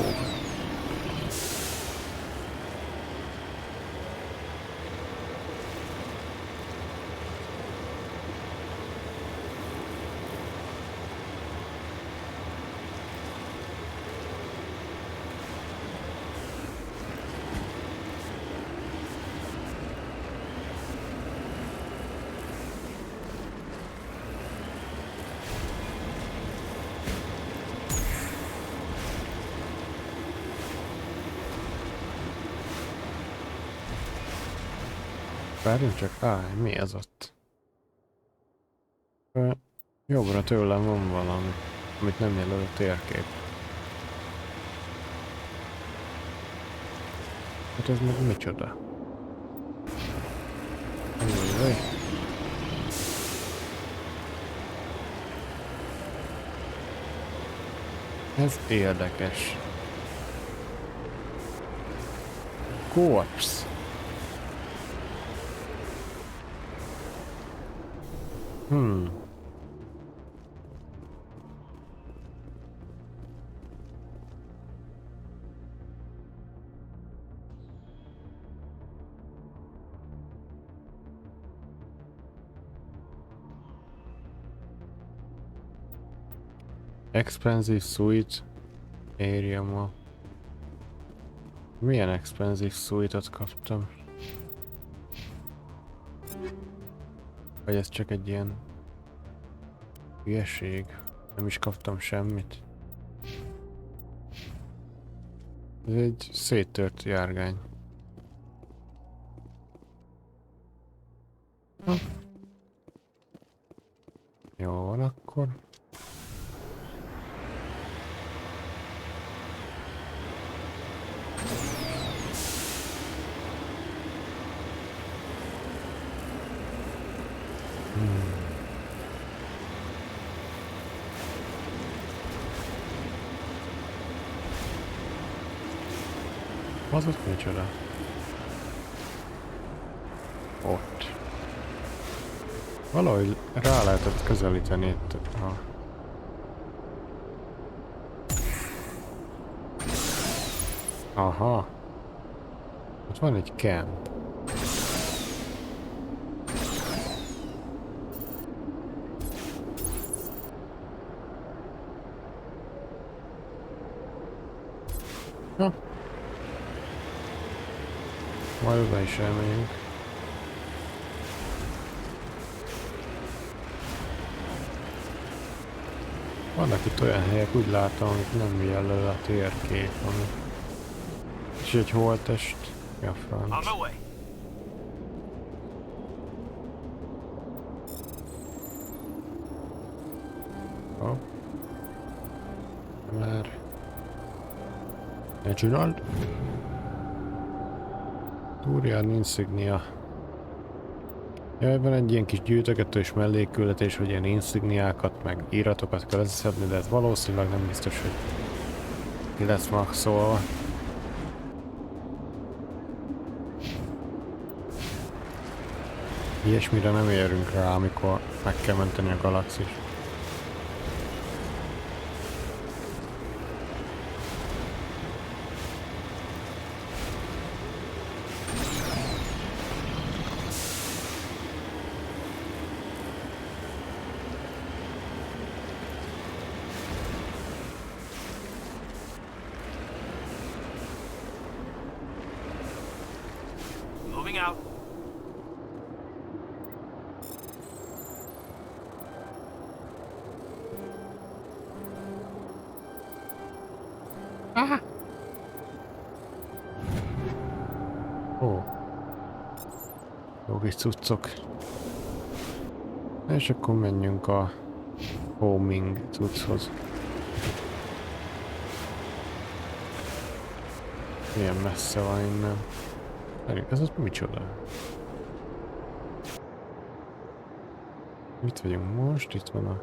Várjunk csak, mi ez ott? Jobbra tőlem van valami, amit nem jelöl a térkép. Hát ez meg micsoda? Ajajaj. Ez érdekes. Corpse. Expensive suite area ma. Milyen expensive suite-ot kaptam? Vagy ez csak egy ilyen hülyeség? Nem is kaptam semmit. Ez egy széttört járgány. Jó van akkor. Az ott micsoda? Ott. Valahogy rá lehetett közelíteni itt. Aha. Ott van egy camp. Ha. Majd oda is elmegyünk. Vannak itt olyan helyek, úgy látom, amit nem jelöl a térkép, ami... És egy holttest... Mi a franc? Oh. Már... Ne csináld! Túrján insignia. Ja, ebben egy ilyen kis gyűjtögetős mellékküldetés, hogy ilyen insigniákat, meg íratokat kell összeszedni, de ez valószínűleg nem biztos, hogy ki lesz maxolva. Ilyesmire nem érünk rá, amikor meg kell menteni a galaxist. Moving out. Ó. Jó kis cuccok. És akkor menjünk a homing cucchoz. Milyen messze van innen. Ez az micsoda? Itt vagyunk most, itt van a...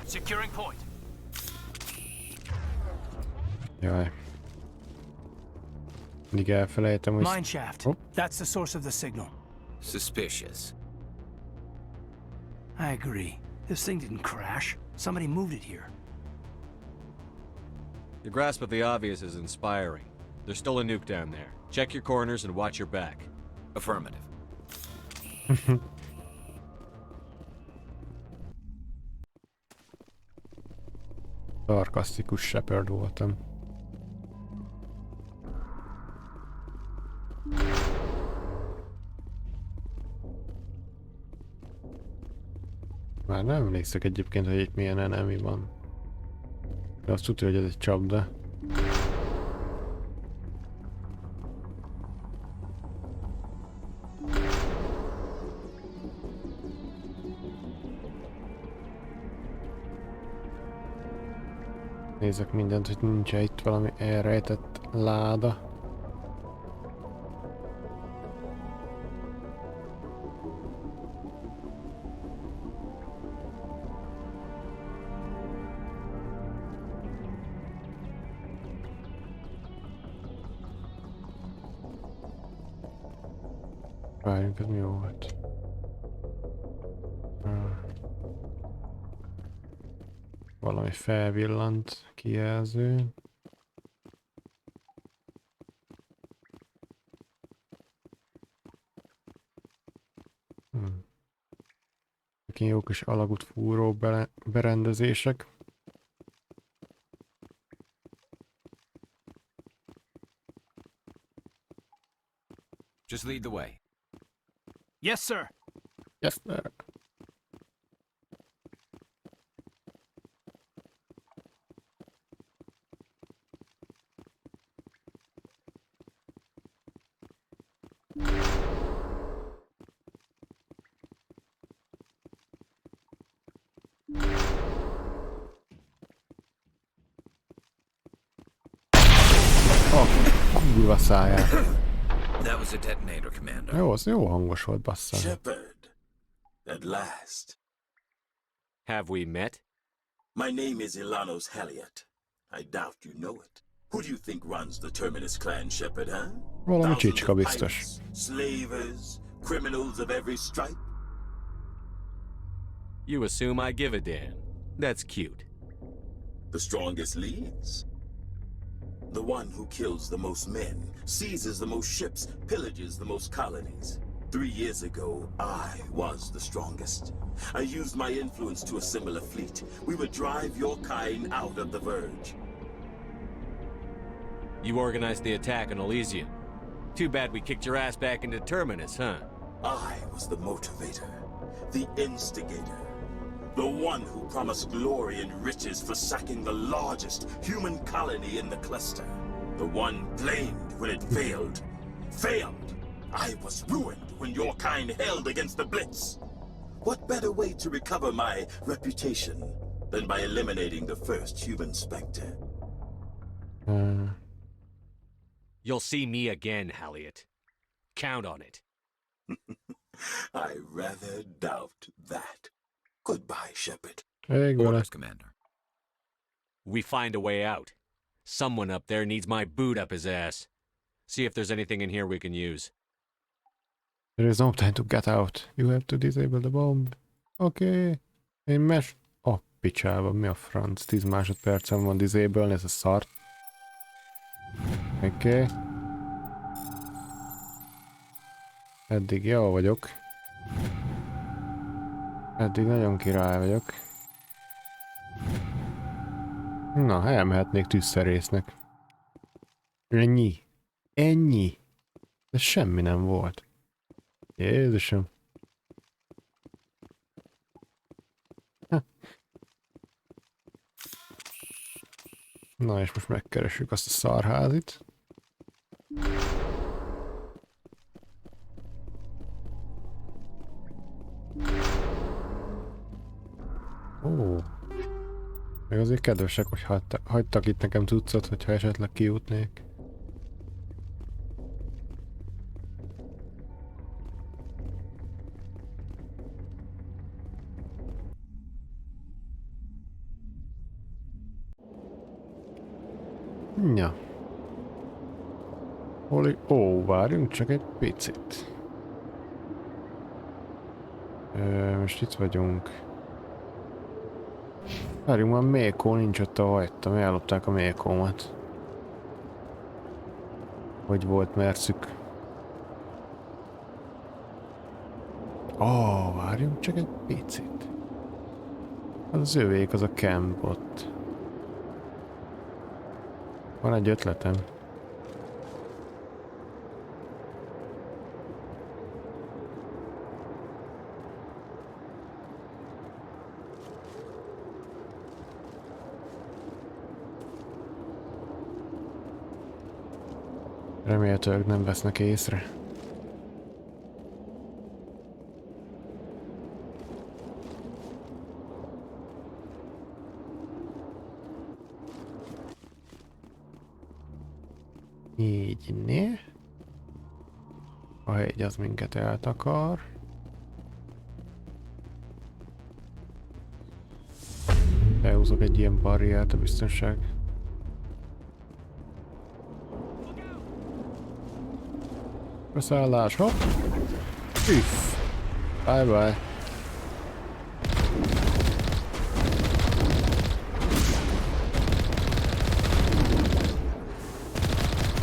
Securing point. Jaj. Mindig elfelejtem, hogy... Mine shaft. Oh. That's the source of the signal. Suspicious. I agree. This thing didn't crash. Somebody moved it here. Your grasp of the obvious is inspiring. There's still a nuke down there. Check your corners and watch your back. Affirmative. Szarkasztikus Shepard voltam. Már nem emlékszek egyébként, hogy itt milyen enemy van. De azt tudja, hogy ez egy csapda. Nézek mindent, hogy nincs itt valami elrejtett láda. Várjunk, ez mi volt? Valami felvillant kijelző. Jó kis alagút fúró berendezések. Just lead the way. Yes, sir. Yes, sir. Kurva száját. That was a detonator, Commander. Jó, az jó hangos volt, basszám. Shepard, at last. Have we met? My name is Ilanos Halliot. I doubt you know it. Who do you think runs the Terminus clan, Shepard, huh? Valami Thousands csicska of biztos. pirates, slavers, criminals of every stripe. You assume I give a damn. That's cute. The strongest leads. The one who kills the most men, seizes the most ships, pillages the most colonies. 3 years ago, I was the strongest. I used my influence to assemble a fleet. We would drive your kind out of the Verge. You organized the attack on Elysium. Too bad we kicked your ass back into Terminus, huh? I was the motivator, the instigator, the one who promised glory and riches for sacking the largest human colony in the cluster. The one blamed when it failed. Failed! I was ruined when your kind held against the Blitz. What better way to recover my reputation than by eliminating the first human Spectre? You'll see me again, Halliot. Count on it. I rather doubt that. Goodbye, Shepard. Orders, Commander. We find a way out. Someone up there needs my boot up his ass. See if there's anything in here we can use. There is no time to get out. You have to disable the bomb. Okay. Én picsába, mi a franc? 10 másodpercen van disable, ez a szar. Oké. Eddig jó vagyok. Eddig nagyon király vagyok. Na, elmehetnék tűzszerésznek. Ennyi. Ennyi. De semmi nem volt. Jézusom. Na és most megkeressük azt a szarházit. Ó. Meg azért kedvesek, hogy hagytak itt nekem cuccot, hogyha esetleg kijutnék. Ja. Ó, várjunk csak egy picit. Most itt vagyunk. Várjunk, már Mékó nincs ott, ahol hagytam. Ellopták a Mékómat. Hogy volt merszük. Ó, várjunk csak egy picit. Az övék, az a camp ott. Van egy ötletem. Remélhetőleg nem vesznek észre. Így né. A hegy az minket eltakar. Behúzok egy ilyen barriert a biztonság. Beszállás, hopp! Üff! Bye bye!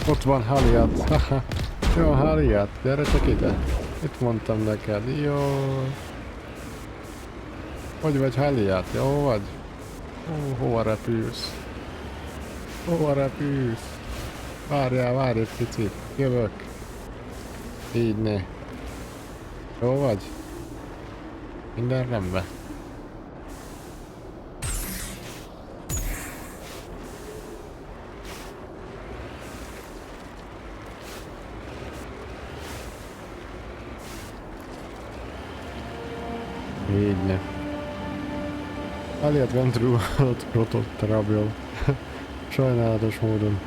Ott van Haliat, haha! Jó, Haliat, gyere csak ide! Itt mondtam neked, jó! Hogy vagy Haliat, jó vagy? Ó, hova repülsz? Hova repülsz? Várj egy picit, jövök! Így ne. Jó vagy? Minden rendben. Így ne. Aliat Ventru rotott rabjol. Sajnálatos módon.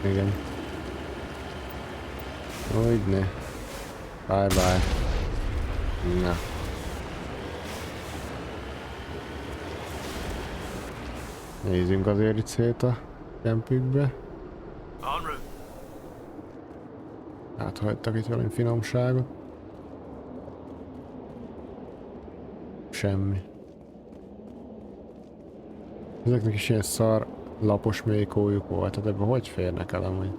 Igen. Úgy ne. Bye bye. Na. Nézzünk azért itt szét a tempükbe. Hát hagytak itt valami finomságot. Semmi. Ezeknek is ilyen szar lapos mékójuk volt, tehát ebben hogy férnek el amúgy?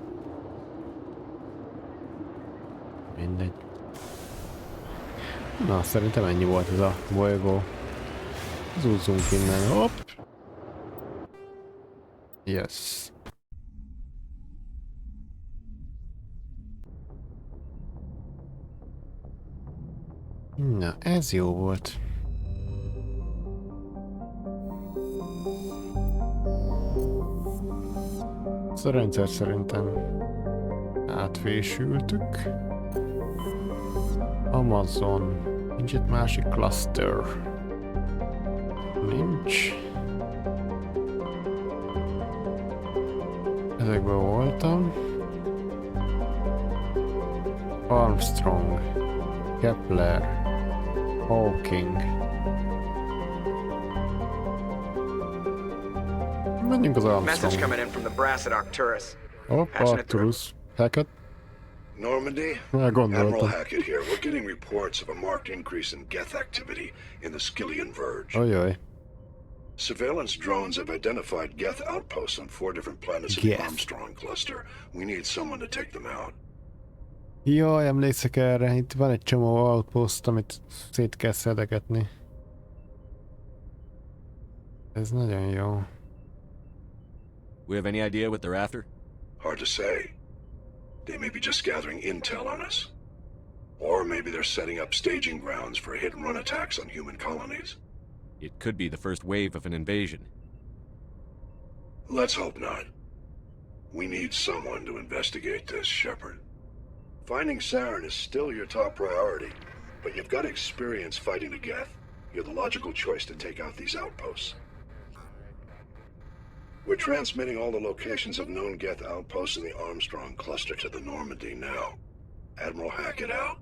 Mindegy. Na, szerintem ennyi volt ez a bolygó. Zúzzunk innen, hopp! Yes. Na, ez jó volt. Ezt a rendszer szerintem átfésültük. Amazon. Nincs itt másik cluster. Nincs. Ezekben voltam. Armstrong. Kepler. Hawking. Menjünk az Message Armstrong. coming in from the brass at Arcturus. Hopp, Arcturus. Hackett. Normandy? Admiral Hackett here. We're getting reports of a marked increase in Geth activity in the Skillian Verge. Ojoj. Surveillance drones have identified Geth outposts on 4 different planets in the Armstrong cluster. We need someone to take them out. Jaj, emlékszek erre. Itt van egy csomó outpost, amit szét kell szedegetni. Ez nagyon jó. We have any idea what they're after? Hard to say. They may be just gathering intel on us. Or maybe they're setting up staging grounds for hit-and-run attacks on human colonies. It could be the first wave of an invasion. Let's hope not. We need someone to investigate this, Shepard. Finding Saren is still your top priority, but you've got experience fighting the Geth. You're the logical choice to take out these outposts. We're transmitting all the locations of known Geth outposts in the Armstrong cluster to the Normandy now. Admiral Hackett out.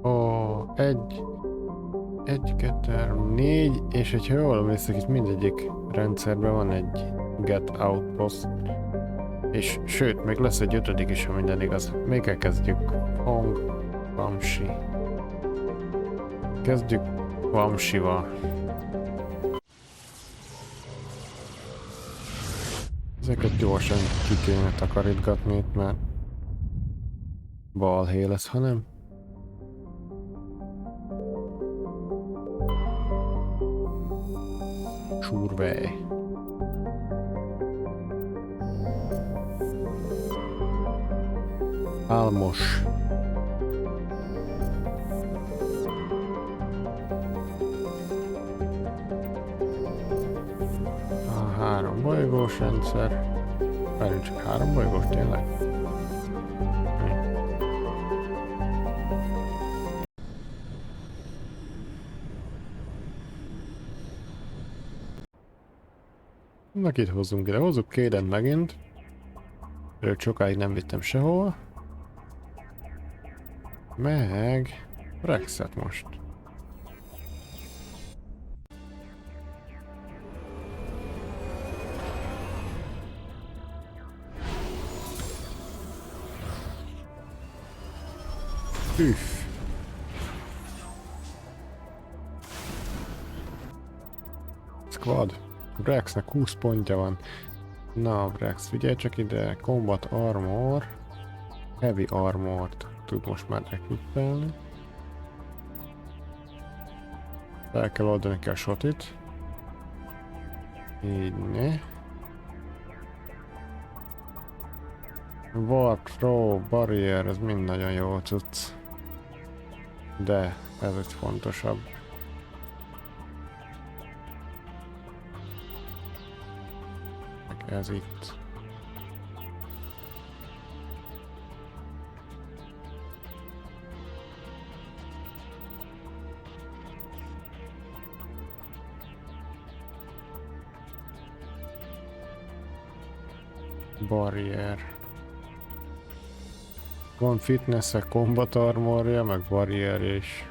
Ó, 1, 2, 3, 4, és hogyha jól emlékszek, itt mindegyik rendszerben van egy Get Outpost. És sőt, még lesz egy 5. is, ha minden igaz. Még elkezdjük. Hong Vamsi. Kezdjük Vamsival. Ezeket gyorsan ki kéne takarítgatni itt, mert balhé lesz, ha nem. Survey. Álmos. A 3 bolygós rendszer. Várjunk, csak 3 bolygós tényleg? Na, itt hozzunk ide. Hozzuk Kaden megint. Őt sokáig nem vittem sehol. Meg Rexet most. Üff. Squad. Rexnek 20 pontja van. Na, Rex, figyelj csak ide. Combat Armor. Heavy Armort tud most már equipelni. Fel kell oldani a shotit. Így ne. Warp, Throw, Barrier, ez mind nagyon jó cucc. De ez egy fontosabb. Meg ez itt. Barrier. Van fitness-e, combat armorja, meg barrier is.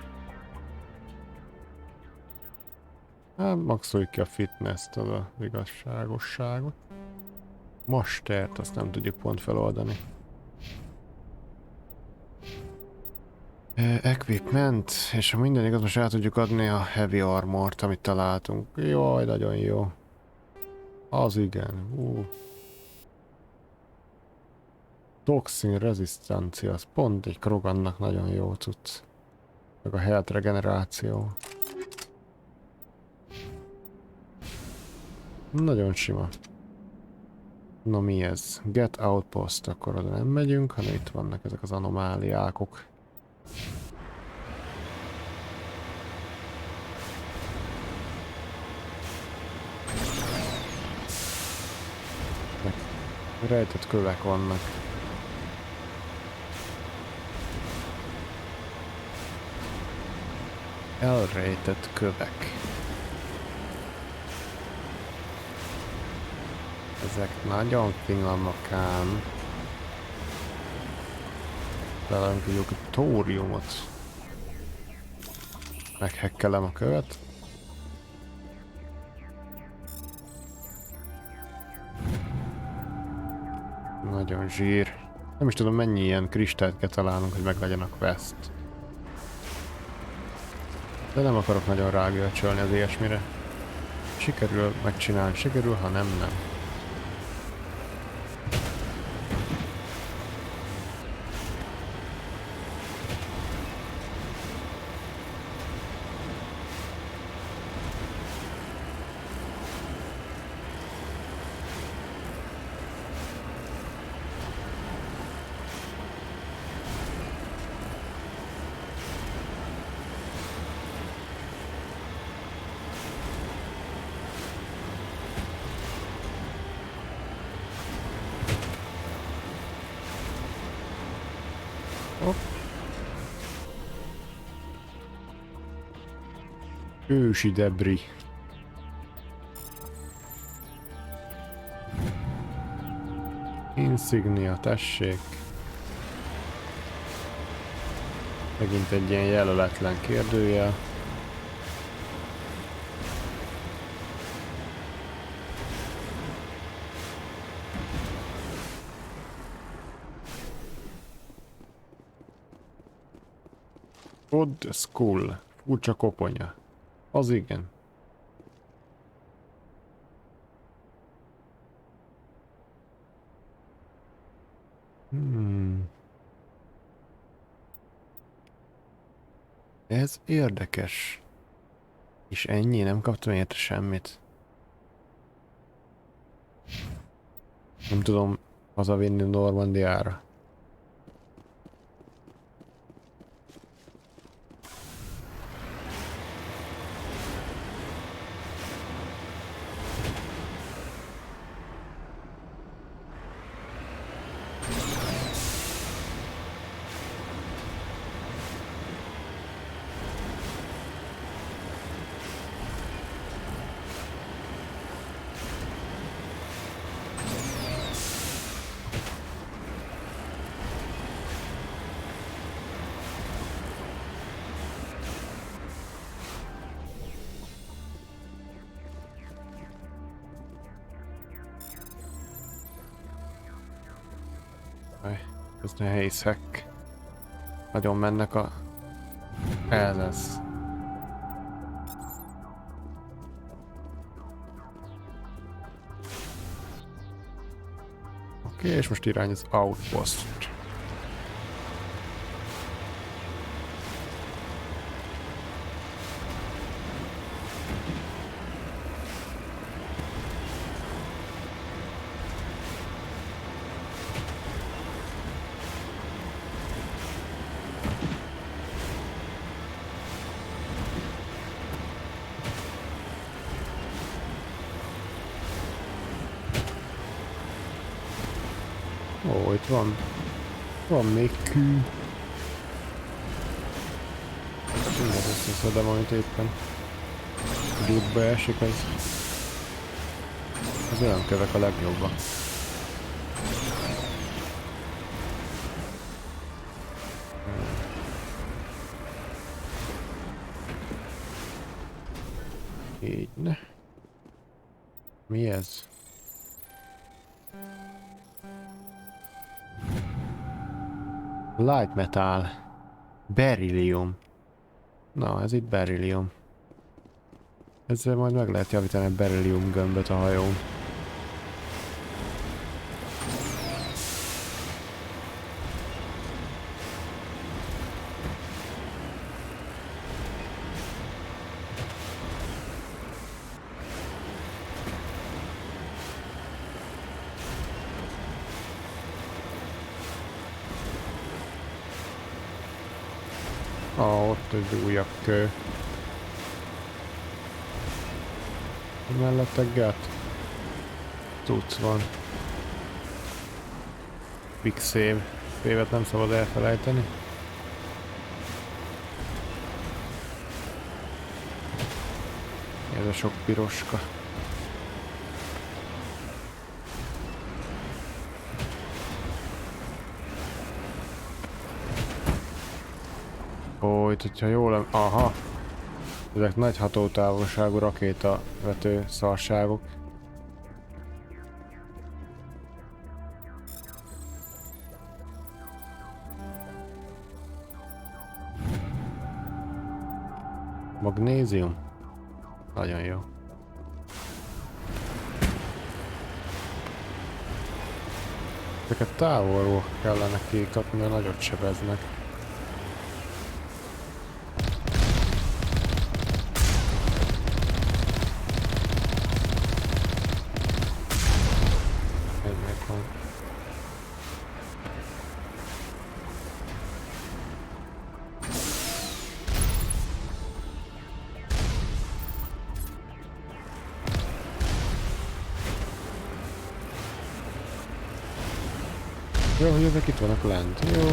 Hát maxoljuk ki a fitness-t, az az igazságosságot. Mastert, azt nem tudjuk pont feloldani. Equipment, és ha minden igaz, most el tudjuk adni a heavy armort, amit találtunk. Jaj, nagyon jó. Az igen. Toxin rezisztancia, az pont egy Krogannak nagyon jó cucc. Meg a health regeneráció. Nagyon sima. Na mi ez? Get Outpost, akkor oda nem megyünk, hanem itt vannak ezek az anomáliákok. Meg rejtett kövek vannak. Elrejtett kövek. Ezek nagyon finomak ám. Talán tudjuk a tóriumot. Meghekkelem a követ. Nagyon zsír. Nem is tudom, mennyi ilyen kristályt kell találnunk, hogy meglegyen a quest. De nem akarok nagyon rágölcsölni az ilyesmire. Sikerül megcsinálni, sikerül, ha nem, nem. Ősi debris. Insignia, tessék. Megint egy ilyen jelöletlen kérdőjel. Odd Skull. Furcsa koponya. Az igen. Ez érdekes. És ennyi? Nem kaptam érte semmit. Nem tudom hazavinni Normandiára. Ez nehéz hack. Nagyon mennek a... Ez az. Oké, és most irány az Outpost. Ó, itt van még kő. Mindent összeszedem, amit éppen dútba esik, az olyan kövek a legjobbak. Így ne. Mi ez? Light metal. Beryllium. Na, ez itt beryllium. Ezzel majd meg lehet javítani a beryllium gömböt a hajón. Ott egy újabb kő. Mellette gát. Tudsz van. Big save. Save-et nem szabad elfelejteni. Ez a sok piroska. Ó, itt, hogyha jól... Aha! Ezek nagy hatótávolságú rakétavető szarságok. Magnézium? Nagyon jó. Ezeket távolról kellene kikapni, mert nagyot sebeznek. Jó, hogy ezek itt vannak lent. Jó.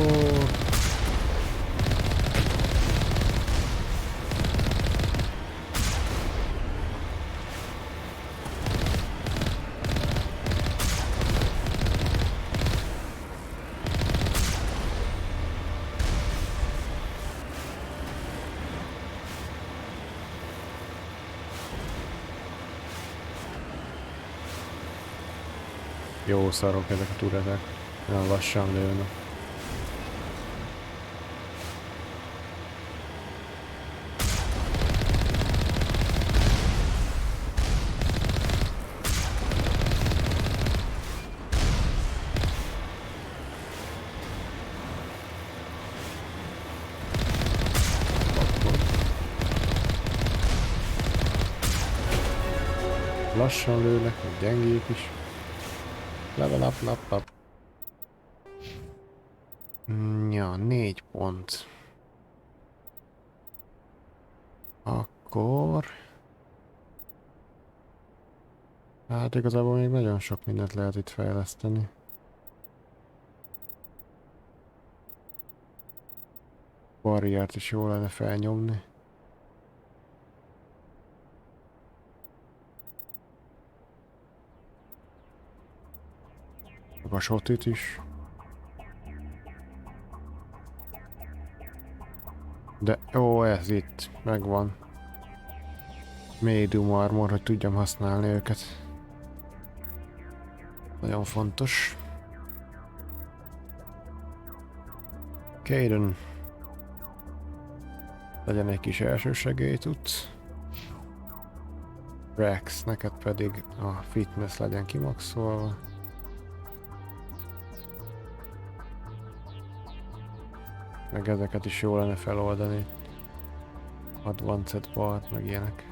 Jó szarok ezek a turetek. Nagyon lassan lőnek. lassan lőnek, meg gyengék is. Level up. Ja, 4 pont. Akkor... Hát igazából még nagyon sok mindent lehet itt fejleszteni. Barriert is jó lenne felnyomni. A sotit is. De jó, ez itt megvan. Medium armor, hogy tudjam használni őket. Nagyon fontos. Caden. Legyen egy kis elsősegély tudsz. Rex, neked pedig a fitness legyen kimaxolva. Meg ezeket is jó lenne feloldani. Advanced part, meg ilyenek.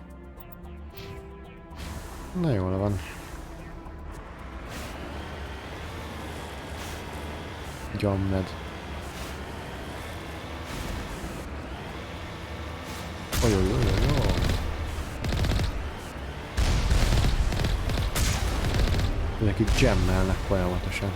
Na jól van. Gyammed. Ojojojojoj. Nekik jammelnek folyamatosan.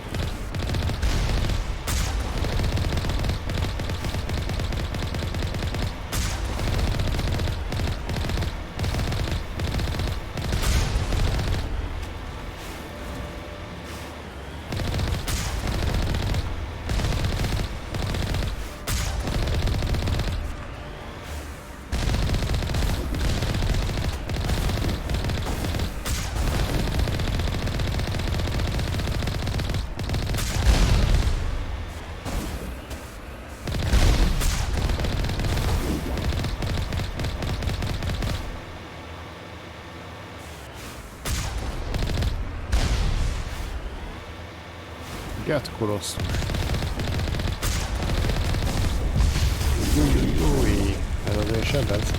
Get Colossus. Új, ez azért sebez.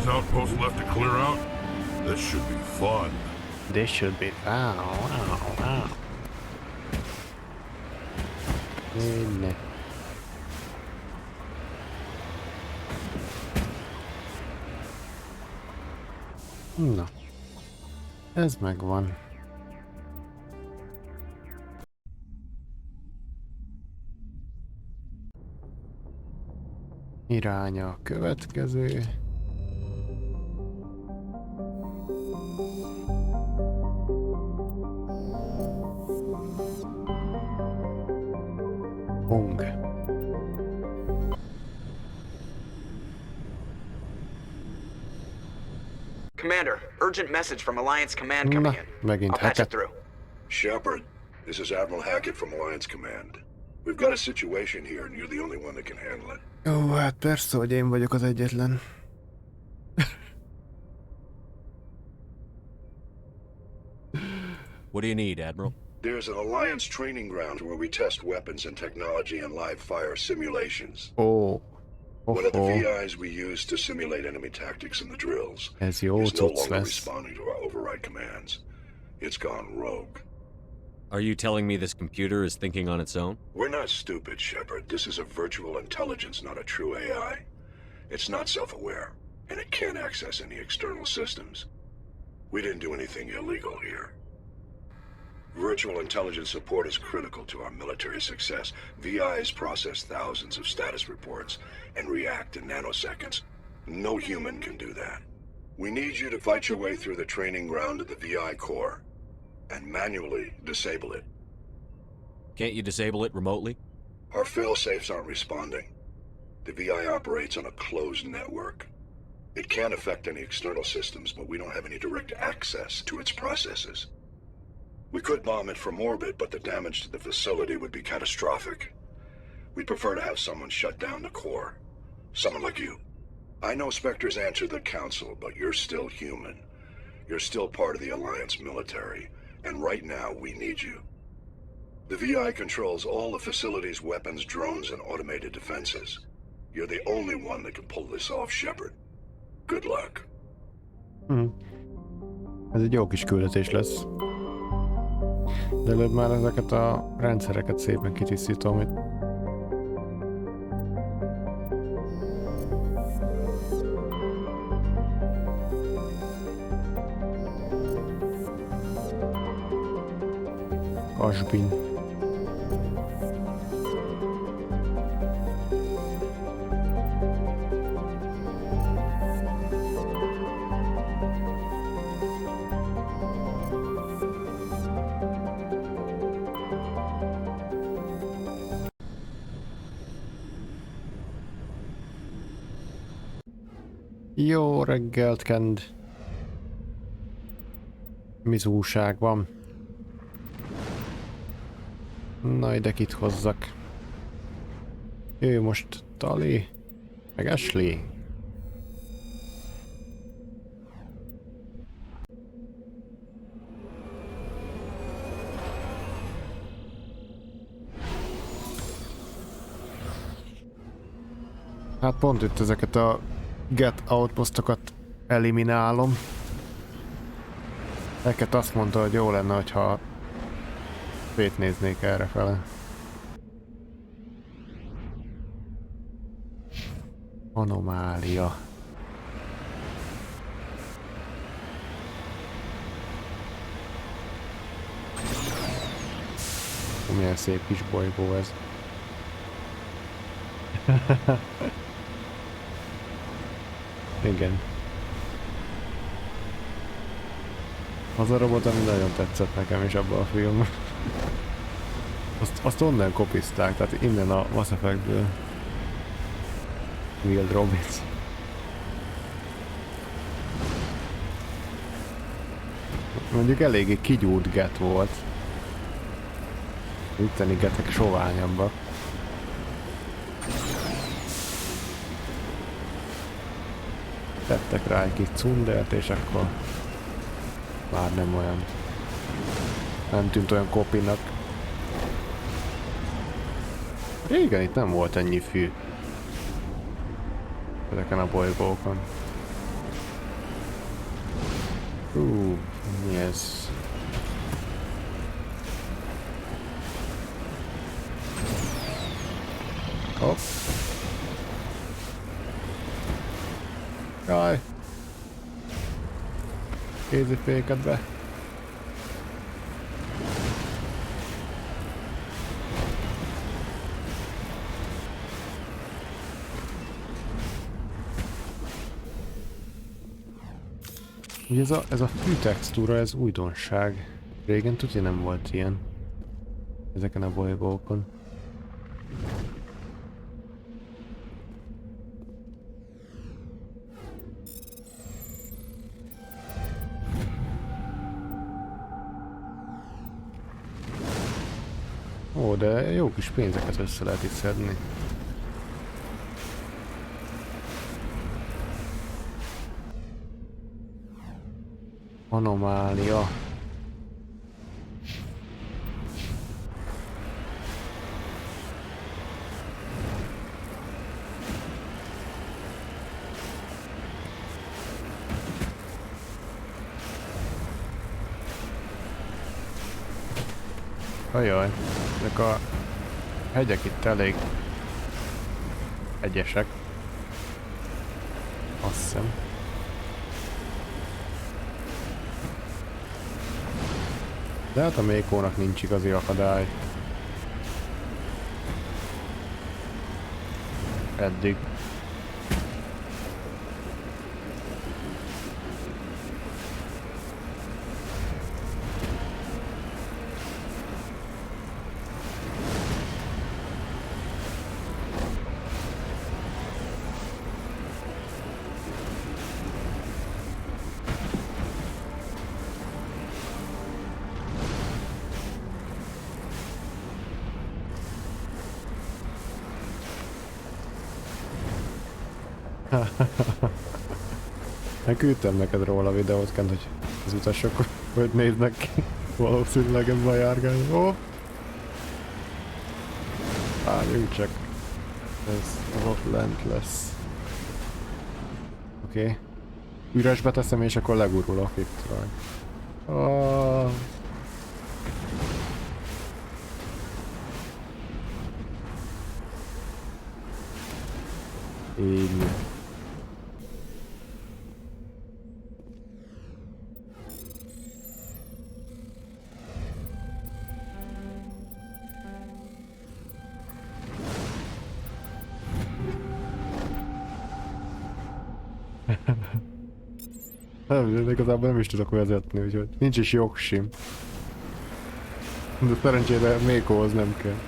Outposts left to clear out? This should be fun. This should be wow. Tényleg. Na. Ez megvan. Iránya a következő. Commander, urgent message from Alliance Command coming in. I'll patch it through. Shepard, this is Admiral Hackett from Alliance Command. We've got a situation here and you're the only one that can handle it. Ó, hát persze, hogy én vagyok az egyetlen. What do you need, Admiral? There's an Alliance training ground where we test weapons and technology in live fire simulations. Oh. One of the VIs we use to simulate enemy tactics in the drills is no longer responding to our override commands. It's gone rogue. Are you telling me this computer is thinking on its own? We're not stupid, Shepard. This is a virtual intelligence, not a true AI. It's not self-aware, and it can't access any external systems. We didn't do anything illegal here. Virtual intelligence support is critical to our military success. VIs process thousands of status reports and react in nanoseconds. No human can do that. We need you to fight your way through the training ground of the VI core and manually disable it. Can't you disable it remotely? Our fail-safes aren't responding. The VI operates on a closed network. It can't affect any external systems, but we don't have any direct access to its processes. We could bomb it from orbit, but the damage to the facility would be catastrophic. We'd prefer to have someone shut down the core. Someone like you. I know Spectres answer the Council, but you're still human. You're still part of the Alliance military, and right now we need you. The VI controls all the facility's weapons, drones, and automated defenses. You're the only one that can pull this off, Shepard. Good luck. Ez egy jó kis küldetés lesz. De előbb már ezeket a rendszereket szépen kitisztítom, hogy Kasbin. Jó reggelt, Kend. Mi újság van? Na, ide kit hozzak. Ő most Tali, meg Ashley. Hát pont itt ezeket a get outpostokat eliminálom. Eket azt mondta, hogy jó lenne, hogyha szétnéznék errefele. Anomália. Milyen szép kis bolygó ez. Igen. Az a robot, ami nagyon tetszett nekem is abban a filmben. Azt onnan kopizták, tehát innen a Mass Effectből. Wild Robots. Mondjuk eléggé kigyúrt get volt. Itteni getek soványabbak. Tettek rá egy kis cundert, és akkor már nem olyan. Nem tűnt olyan kopinak. Régen itt nem volt ennyi fű. Ezeken a bolygókon. Mi ez? Hopp. Jaj. Kéziféket be. Ugye ez a fű textúra, ez újdonság. Régen tudja nem volt ilyen. Ezeken a bolygókon. Ó, de jó kis pénzeket össze lehet itt szedni. Anomália. Ajaj, ezek a hegyek itt elég egyesek. Azt hiszem. De hát a Mékónak nincs igazi akadály. Eddig. Küldtem neked róla a videót, Kent, hogy az utasok hogy néznek ki. Valószínűleg ebben a járgány. Hopp! Várjunk csak. Ez ott lent lesz. Oké. Üresbe teszem és akkor legurulok itt rajta. Oh. Így. Nem, igazából nem is tudok vezetni, úgyhogy nincs is jogsim. De szerencsére Mékóhoz nem kell.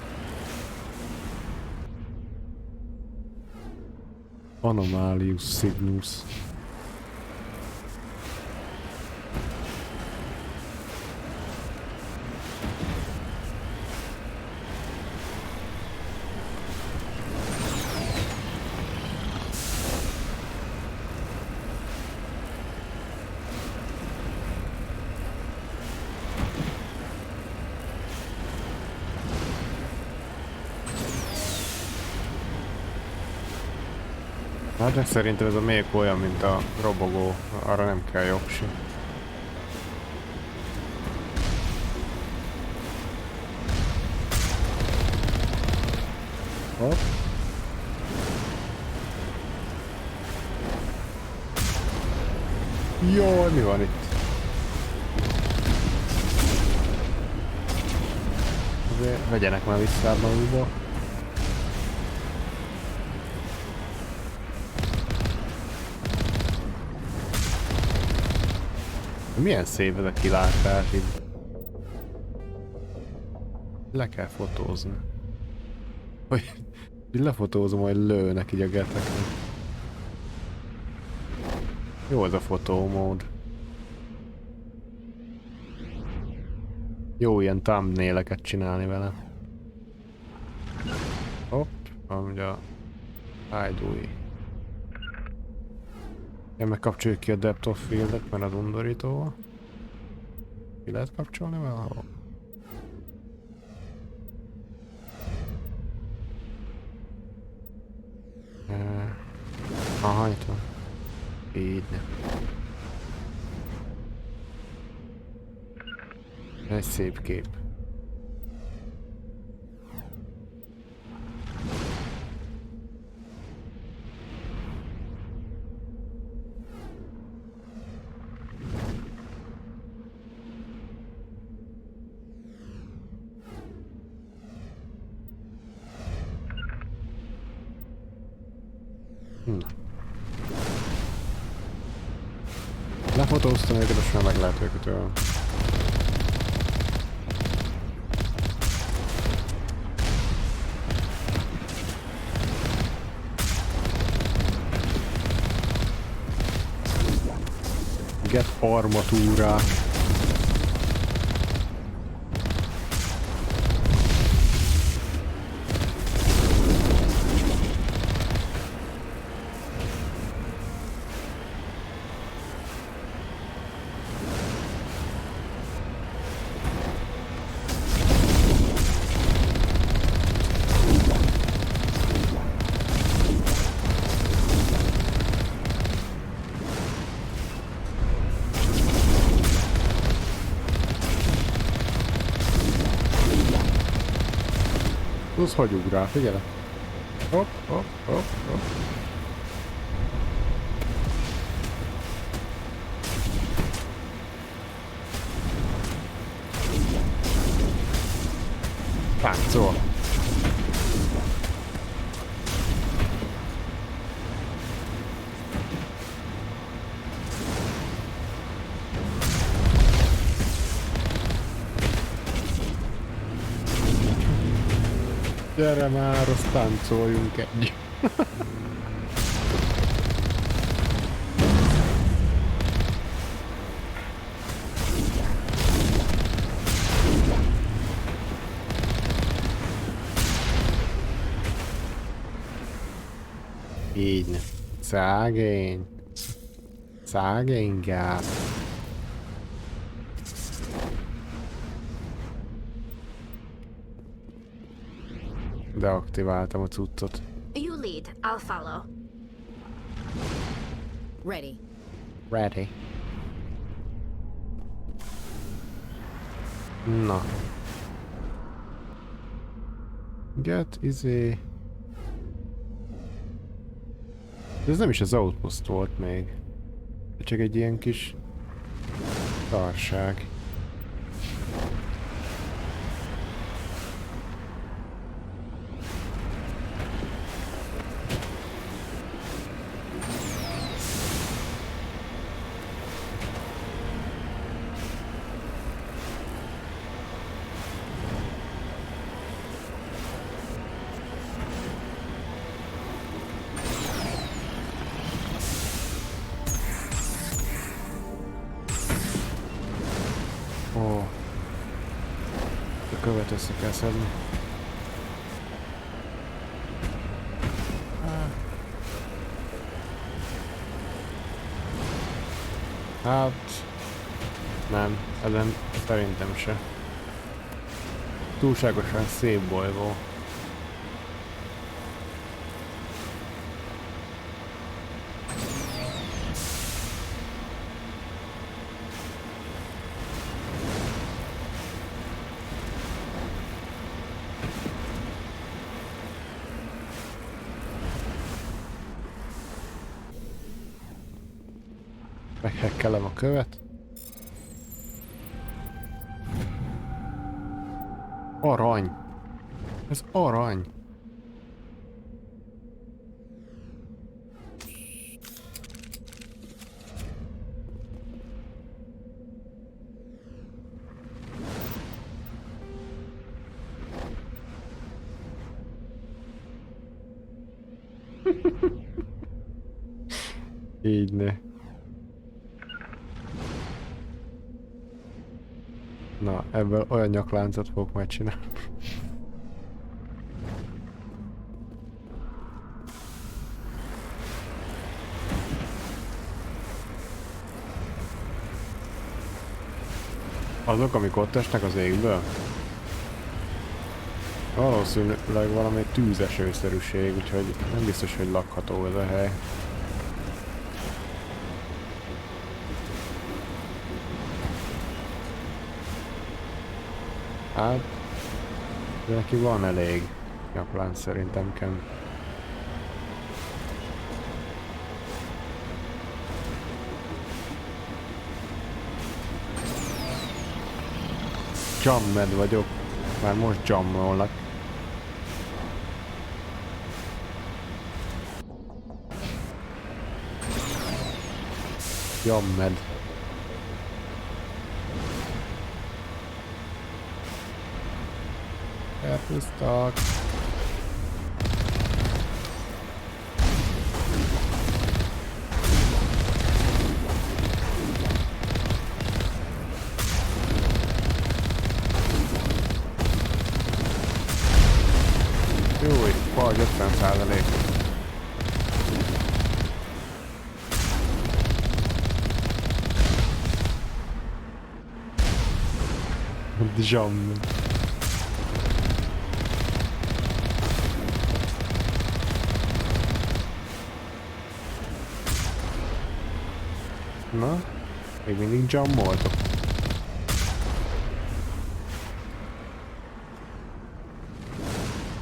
Anomalius Cygnus. Hát de szerintem ez a még olyan, mint a robogó, arra nem kell jogsi. Hopp. Jó, mi van itt? Azért vegyenek már vissza a magukba. Milyen szép ez a kilátás itt. Le kell fotózni. Hogy lefotózom, hogy lőnek így a geteknek. Jó ez a fotómód. Jó ilyen thumbnaileket csinálni vele. Hopp, amúgy a Hajdúi. Én megkapcsoljuk ki a depth of fieldet, mert az undorító. Ki lehet kapcsolni valahol? Aha, itt van. Így nem. Egy szép kép. Lefotóztam őket, most már meg lehet őket olyan. Get armatúrák. Az hogy ugrál, figyelj! Hopp, hopp, hopp, hopp. Táncol! Gyere már, azt táncoljunk egy. Így ne. Szegény. Szegény gáz. Deaktiváltam a cuccot. You lead, I'll follow. Ready. Ready. Na. Get izé... Ez nem is az outpost volt még. Csak egy ilyen kis... tarság. Követ össze kell szedni. Hát... nem, ezen szerintem se. Túlságosan szép bolygó. Meghekkelem a követ. Arany! Ez arany! Így ne. Na, ebből olyan nyakláncot fogok majd csinálni. Azok, amik ott esnek az égből? Valószínűleg valami tűzesőszerűség, úgyhogy nem biztos, hogy lakható ez a hely. Hát, de neki van elég nyaklánc szerintem kell. Jammed vagyok, már most jammolnak. Jammed. Elpusztak. Jó, vagy 50%. Jammed. Na, még mindig jammoltok.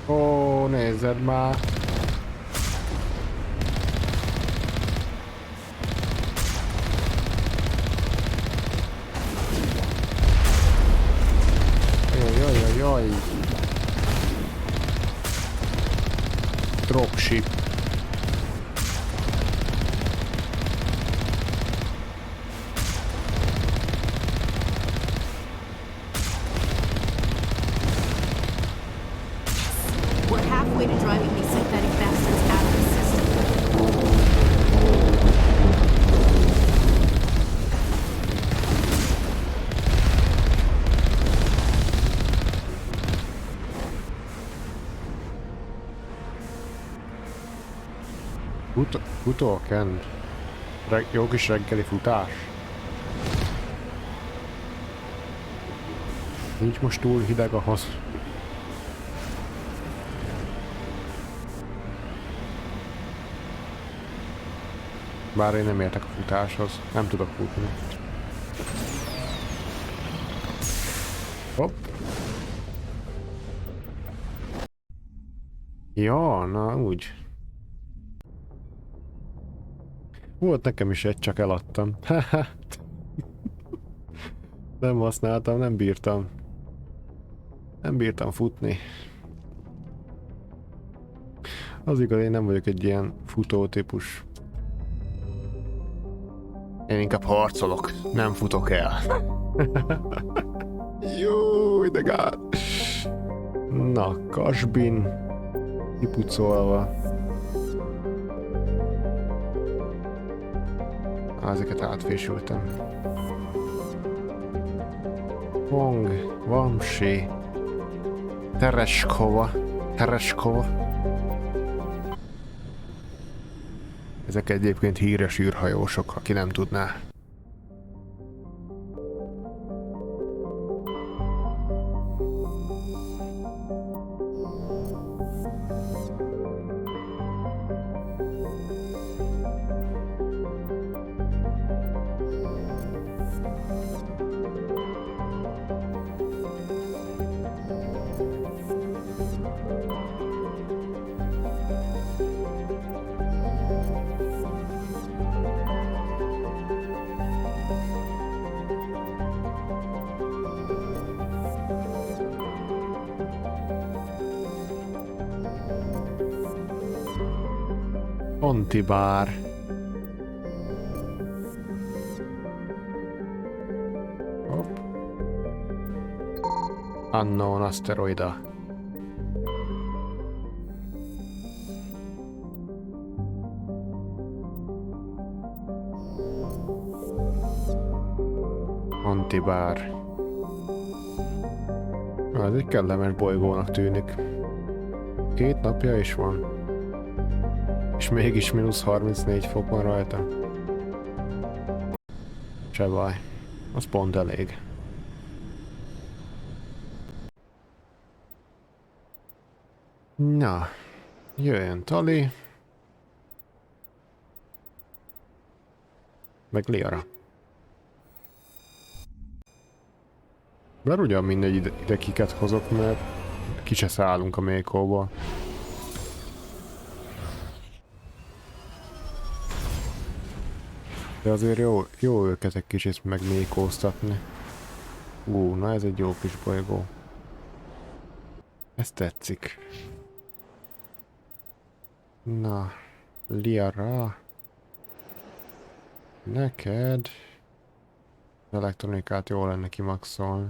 Ó, nézzed már! Jaj. Dropship. We're halfway to driving these synthetic bastards out of the system. Futó, Ken. Jó kis reggeli futás. Nincs most túl hideg ahhoz. Bár én nem értek a futáshoz. Nem tudok futni. Hopp. Ja, na úgy. Volt nekem is egy, csak eladtam. Nem használtam, nem bírtam. Nem bírtam futni. Az igaz, én nem vagyok egy ilyen futótípus. Én inkább harcolok, nem futok el. Jó, de gát. Na, kasbin. Kipucolva. Ezeket átfésültem. Hong, Vamsi, Tereskova. Ezek egyébként híres űrhajósok, aki nem tudná. Antibár. Hopp. Unknown asteroida. Antibár. Ez egy kellemes bolygónak tűnik. 2 napja is van. És mégis -34 fok van rajta. Se baj. Az pont elég. Na. Jöjjön Tali. Meg Liara. Bár ugyan mindegy ide kiket hozok, mert ki se szállunk a mékóból. De azért jó őket egy kicsit megmékóztatni. Na ez egy jó kis bolygó. Ez tetszik. Na, Liara. Neked. Az elektronikát jó lenne kimaxolni.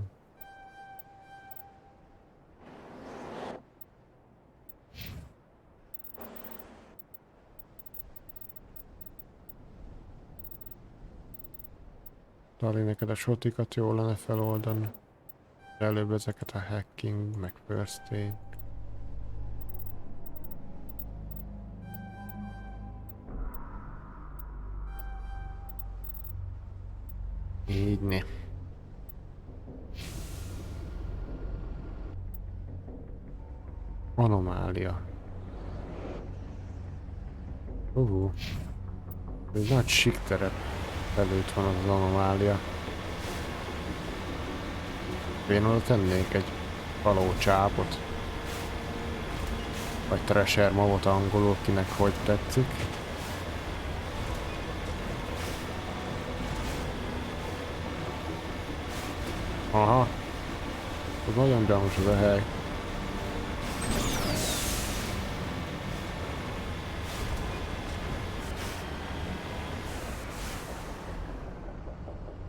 Tali, neked a sotikat jól lenne feloldani. Előbb ezeket a hacking, meg first aid. Így ne. Anomália. Egy nagy sikterep előtt van az anomália. Én oda tennék egy palócsápot. Vagy Thrasher mavot angolul, kinek hogy tetszik. Aha. Ez nagyon gyanús az a hely.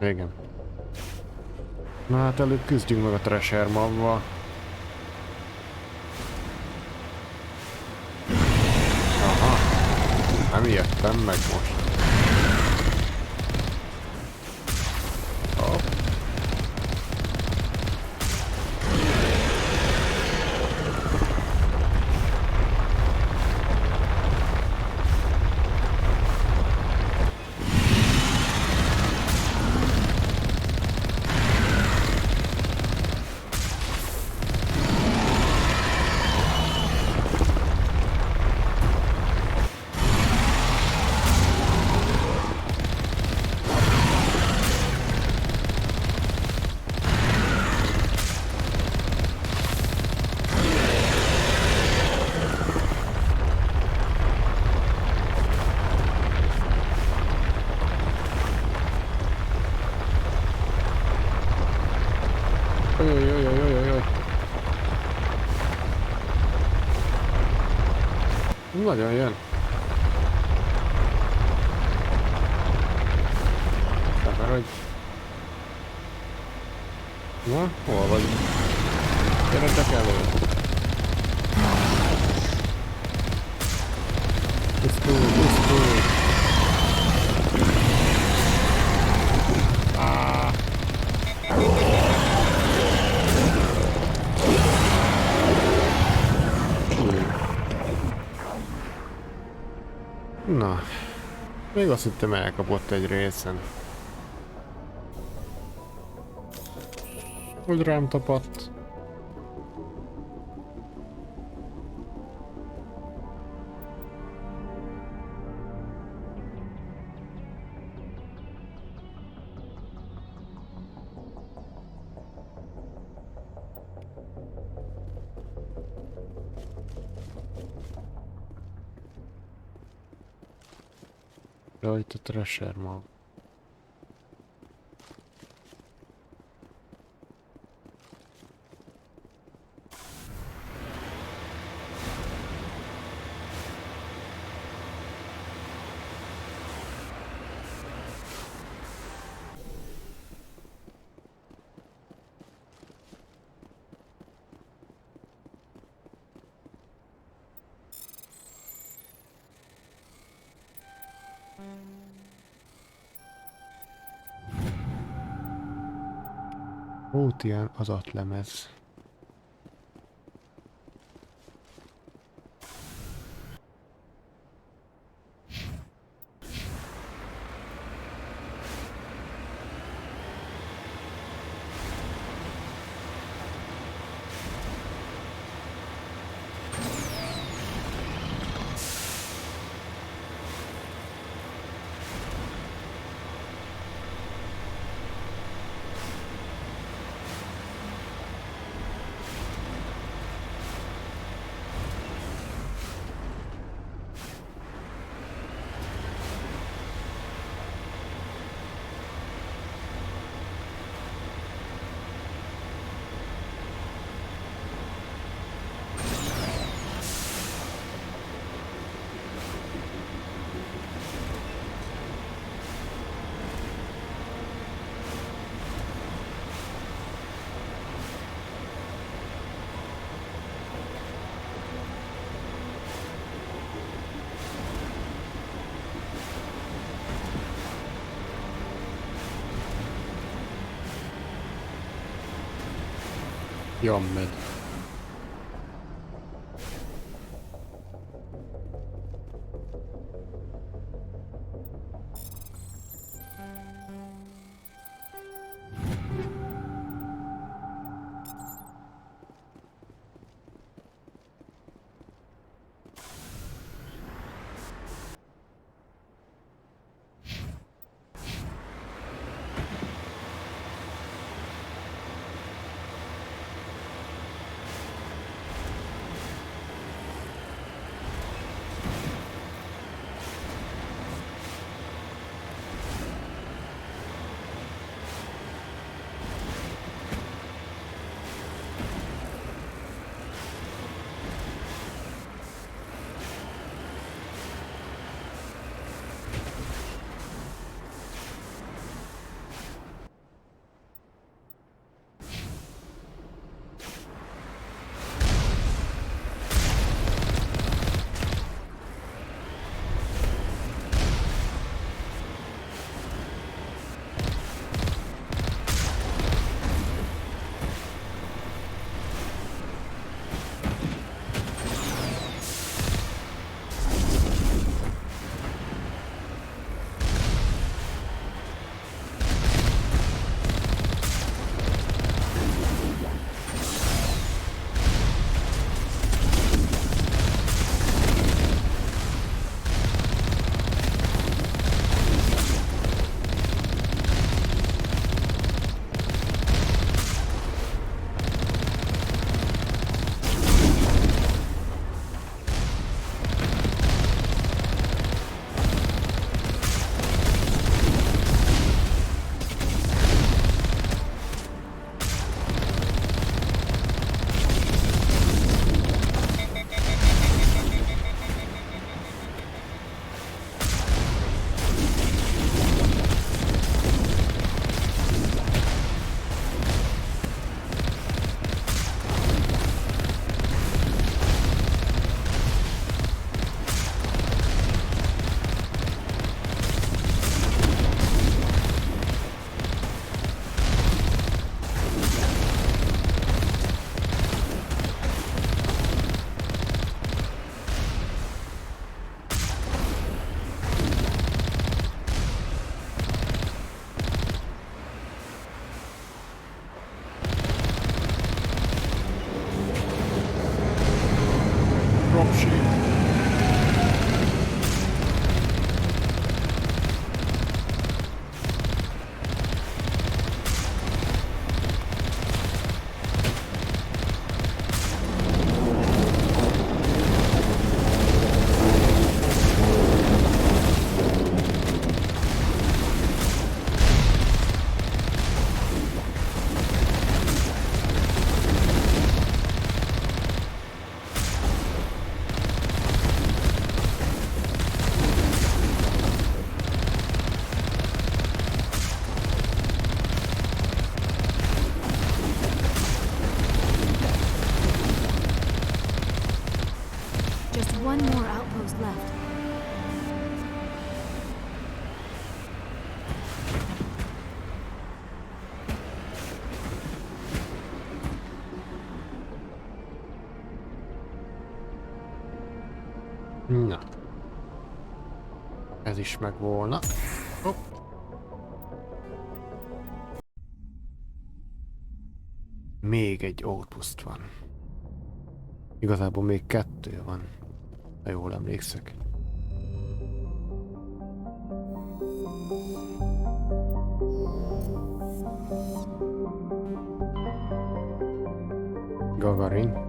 Igen. Na hát előbb küzdjünk meg a Thrasher mavval. Aha. Nem ijedtem meg most. Hopp. Nagyon jön. Takarodj. Na, hol vagy? Gyere csak elő. Pusztul, pusztul. Na, még azt hittem elkapott egy részen. Hogy rám tapadt. Ja, itt a Thrasher mag. Ótián az atlemez. Jammed. one more outpost left. Na. Ez is meg volna. Hopp. Még egy outpost van. Igazából még 2 van, ha jól emlékszek. Gagarin.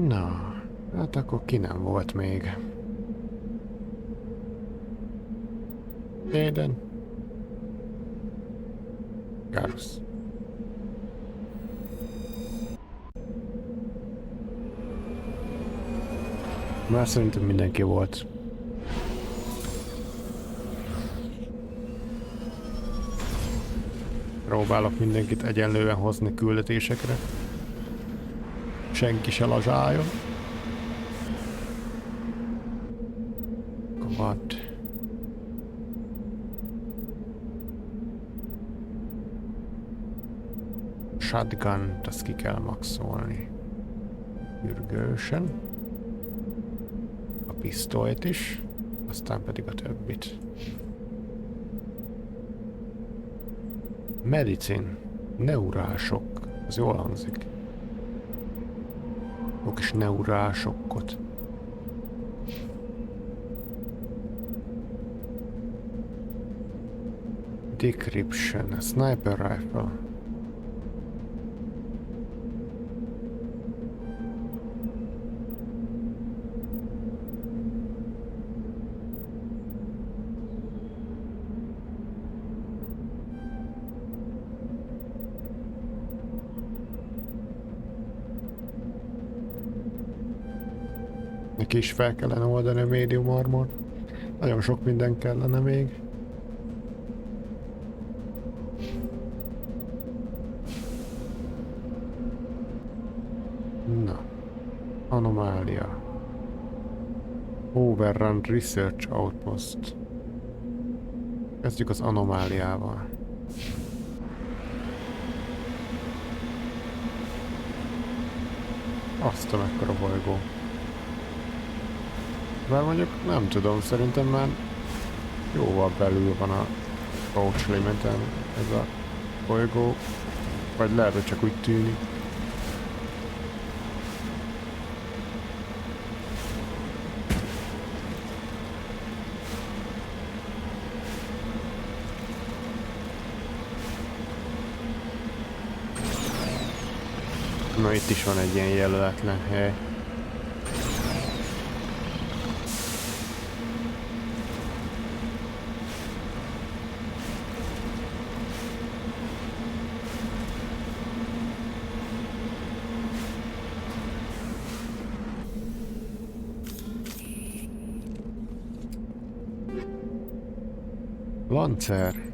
Na, hát akkor ki nem volt még? Aiden. Garus. Már szerintem mindenki volt. Próbálok mindenkit egyenlően hozni küldetésekre. Senki se lazsáljon. Vad. Shotgun-t azt ki kell maxolni. Ürgősen. A pisztolyt is. Aztán pedig a többit. Medicin. Neurálsok. Az jól hangzik. Jó kis neurálsokkot. Decryption. Sniper rifle. Neki is fel kellene oldani a medium armor. Nagyon sok minden kellene még. Na. Anomália. Overrun Research Outpost. Kezdjük az anomáliával. Azt a mekkora bolygó. Bár mondjuk nem tudom, szerintem már jóval belül van a coach limiten ez a bolygó, vagy lehet, hogy csak úgy tűnik. Na itt is van egy ilyen jelöletlen hely. Lancer.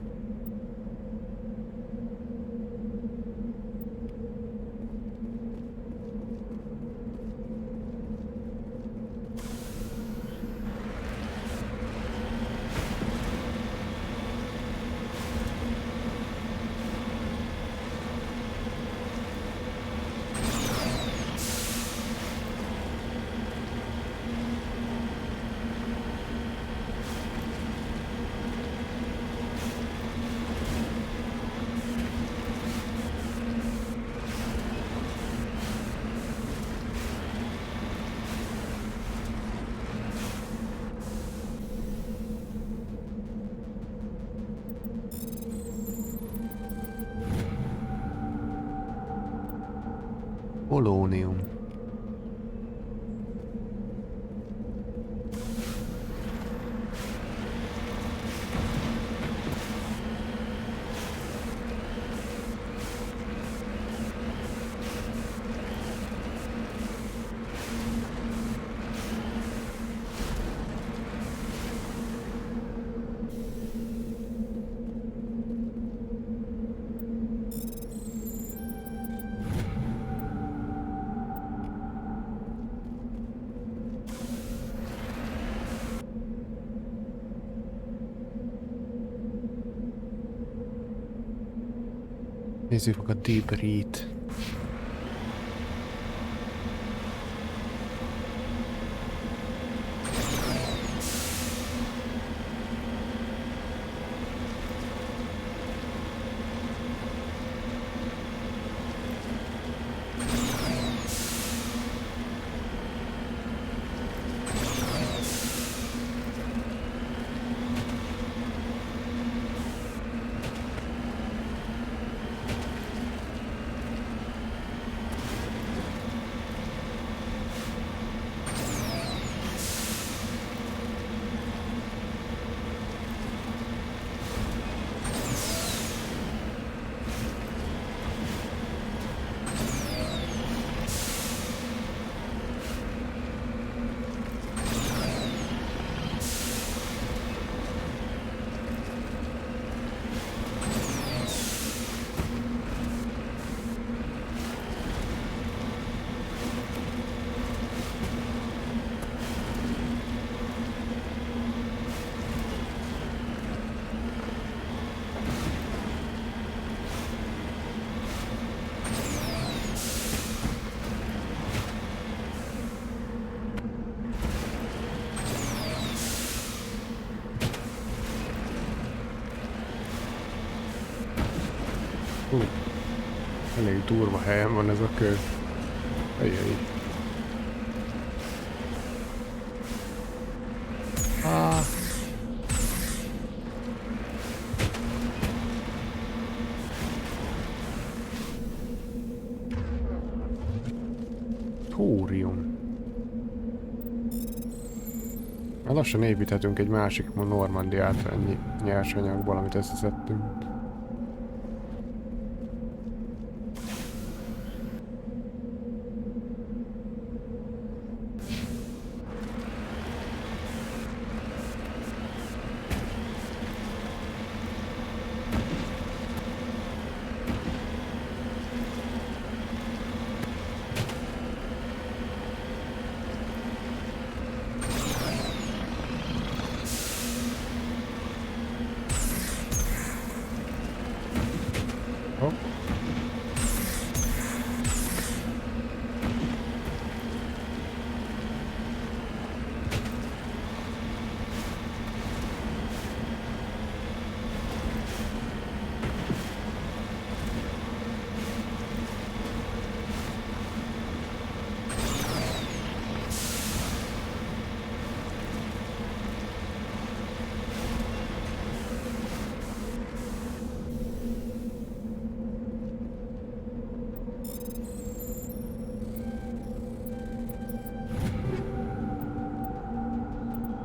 Polónium. Nézzük meg a debris-t. Elég durva helyen van ez a kő. Ajjaj. Thórium. Lassan építhetünk egy másik Normandiát ennyi nyersanyagból, amit összeszedtünk.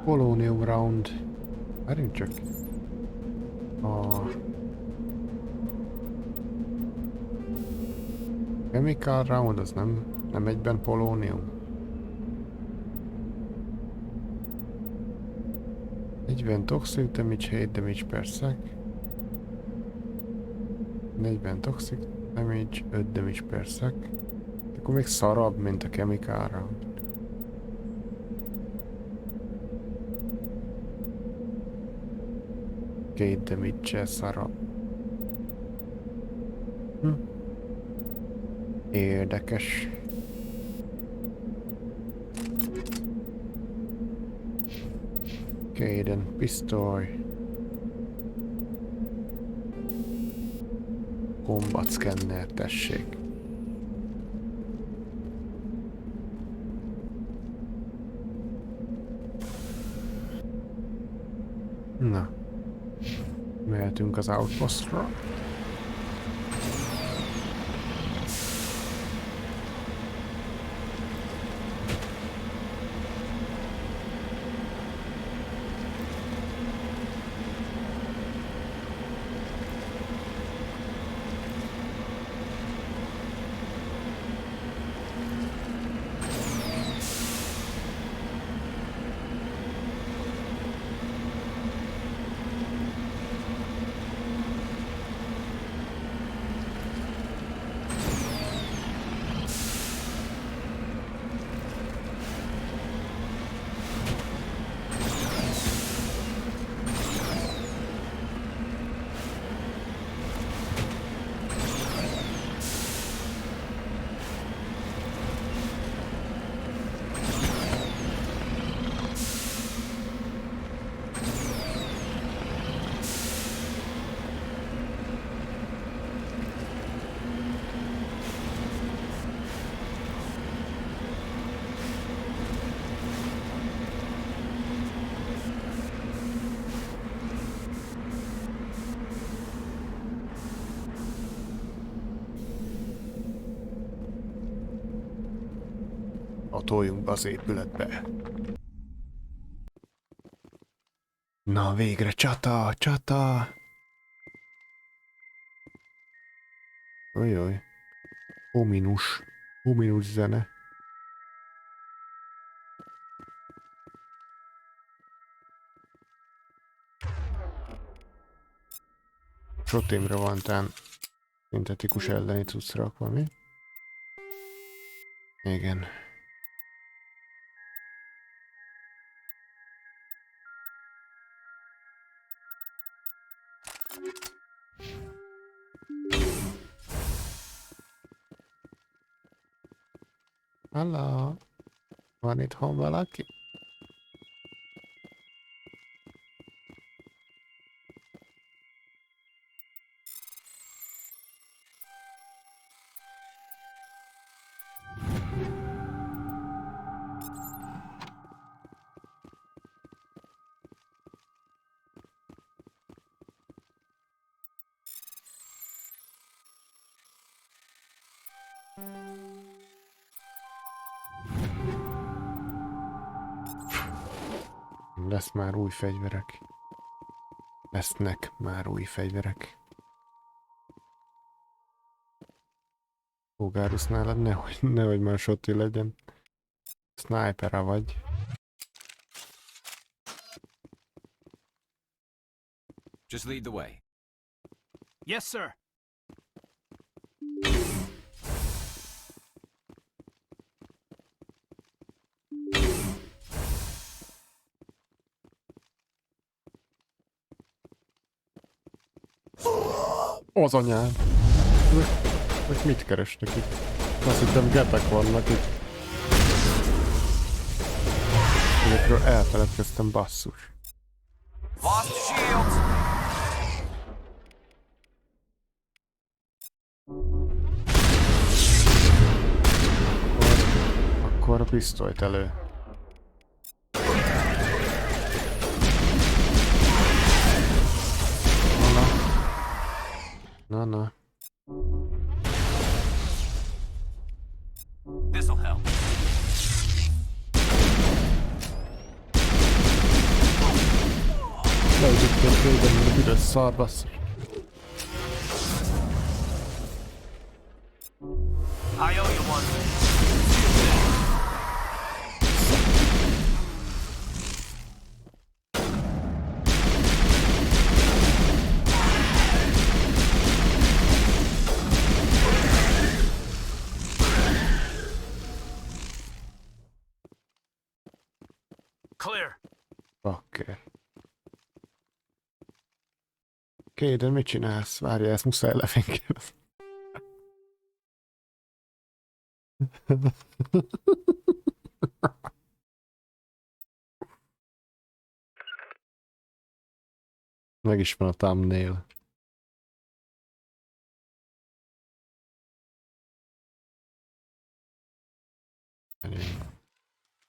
Polonium round. Várjunk csak. A chemical round az nem egyben polónium. 40 toxic damage, 7 damage per sec. 40 toxic damage, 5 damage per sec. Akkor még szarabb, mint a chemical round. Két damage-e szarabb. Érdekes. Kaden, pisztoly. Combat scanner, tessék. Na. Mehetünk az outpostra. Toljunk be az épületbe. Na végre csata, csata! Ojoj. Ominus zene. Sotémre van tán szintetikus elleni cucc rakva, mi? Igen. Halló? Van itthon valaki? Lesz már új fegyverek. Lesznek már új fegyverek. Fogárusz nálad nehogy már Soti legyen. Snipera vagy. Just lead the way. Yes, sir. Az anyám! Most mit keresnek itt? Azt hittem gepek vannak itt. Ezekről elfeledkeztem, basszus. Lost shields. Akkor a pisztolyt elő. Na. This'll help. Leütöttem félben, mint a büdös szar, basszus. I owe you one. Clear. Oké. Oké, de mit csinálsz? Várja, ezt muszáj lefénykézni. Meg is van a thumbnail.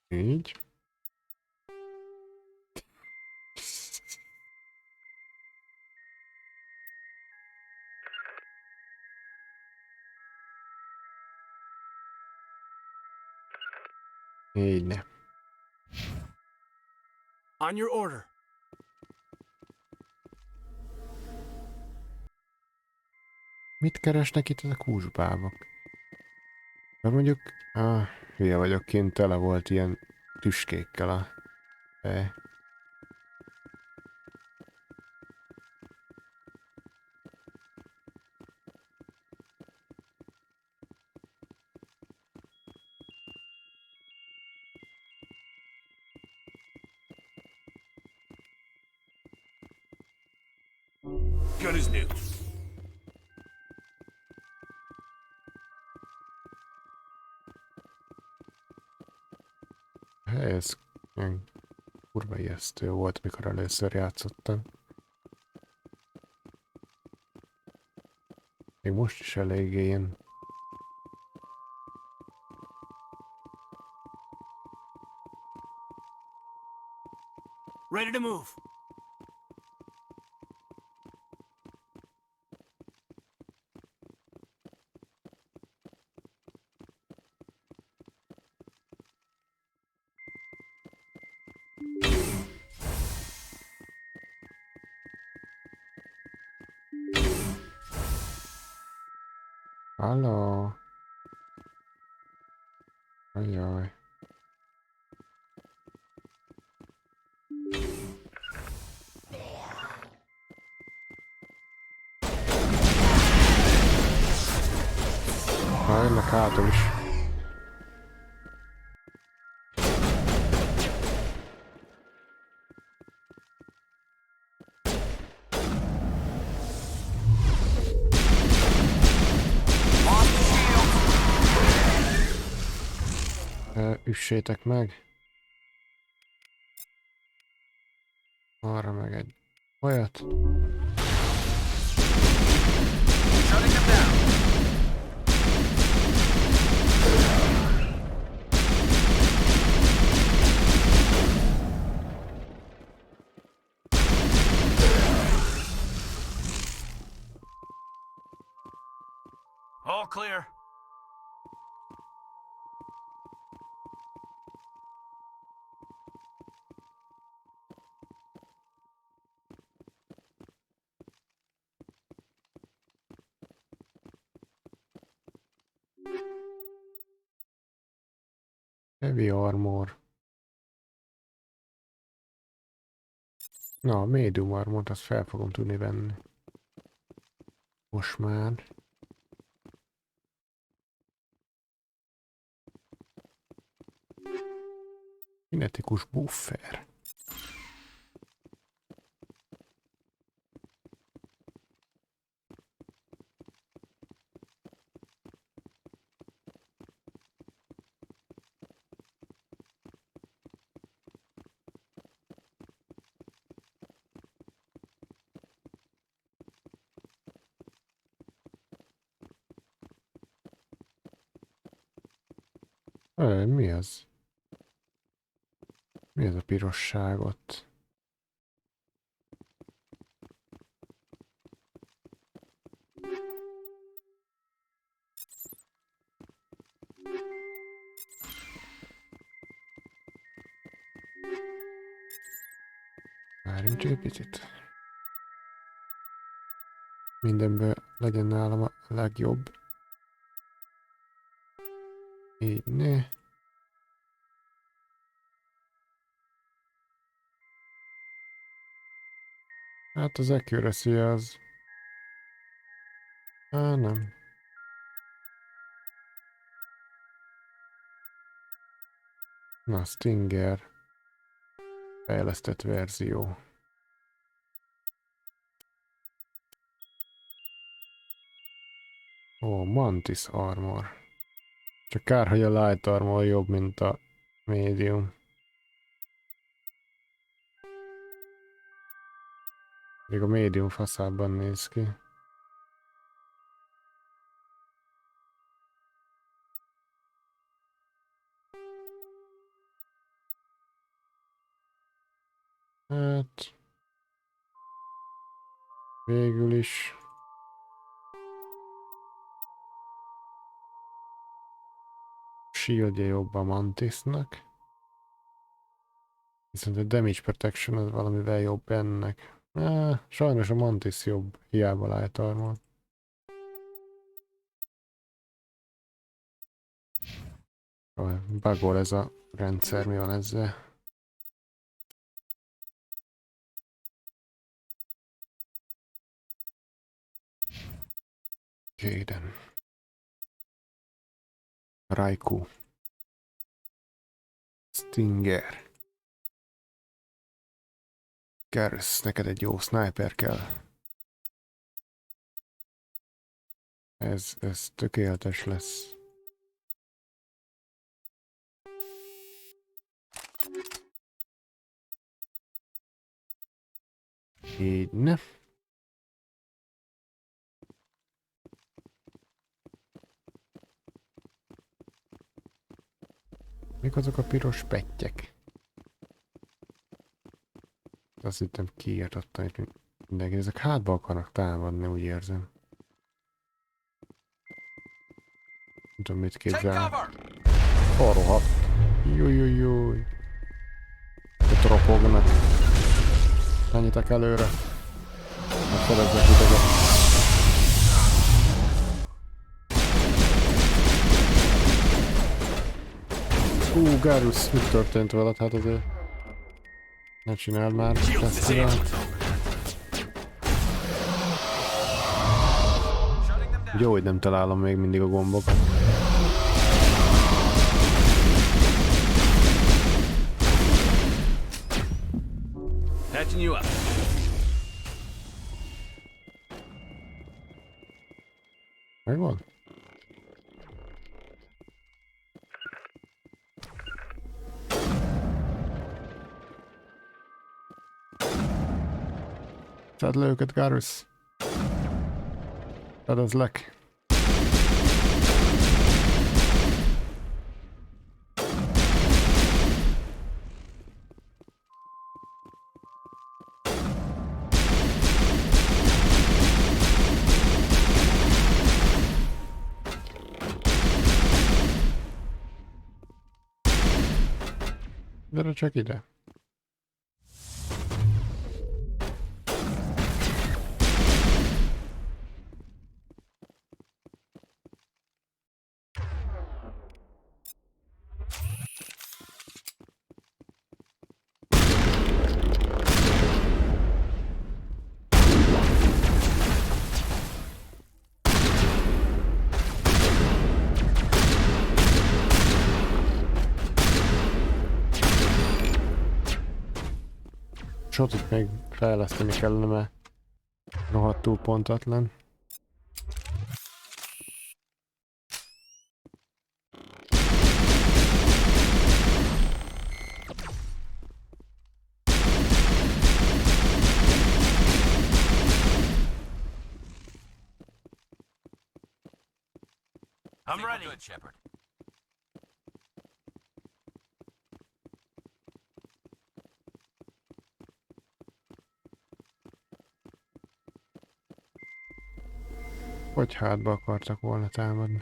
Így. Így ne. On your order. Mit keresnek itt ezek a húsbábok? Mert mondjuk... hülye vagyok, kint tele volt ilyen tüskékkel a fej. Gun is new. Ez ilyen kurva ijesztő volt, mikor először játszottam. Még most is eléggé ilyen... Ready to move. Halló. Ajaj. Jönnek hátul is. Üssétek meg. Arra meg egy olyat. All clear. Heavy armor. Na, a medium armort azt fel fogom tudni venni. Most már. Kinetikus buffer. Mi az? Mi az a pirosság ott? Várjunk egy picit. Mindenből legyen nálam a legjobb. Így ne. Hát az accuracy az... nem. Na, Stinger. Fejlesztett verzió. Ó, Mantis armor. Csak kár, hogy a light armor jobb, mint a medium. Még a medium faszábban néz ki. Hát... Végül is... Shieldje jobb a Mantisnak. Viszont a damage protection az valamivel jobb ennek. Sajnos a Mantis jobb, hiába light armor. Bugol ez a rendszer, mi van ezzel? Jaden. Raikou. Stinger. Garrus, neked egy jó sniper kell. Ez tökéletes lesz. Így ne. Mik azok a piros pettyek? Azt hittem kiírtottam itt mindenki. Ezek hátba akarnak támadni, úgy érzem. Nem tudom, mit képzel. Rohadt. Jújjújjúj. ott ropognak. Menjetek előre. Megfedeznek titeket. Garus, mit történt veled? Hát azért... Ne csináld már ezt iránt. Jó, hogy nem találom még mindig a gombokat. Patching you up. Megvan? Szedd le őket, Garus. Fedezlek. Gyere csak ide. Sotit még fejleszteni kellene, mert rohadtul pontatlan. I'm ready. Good, Shepard. Hogy hátba akartak volna támadni.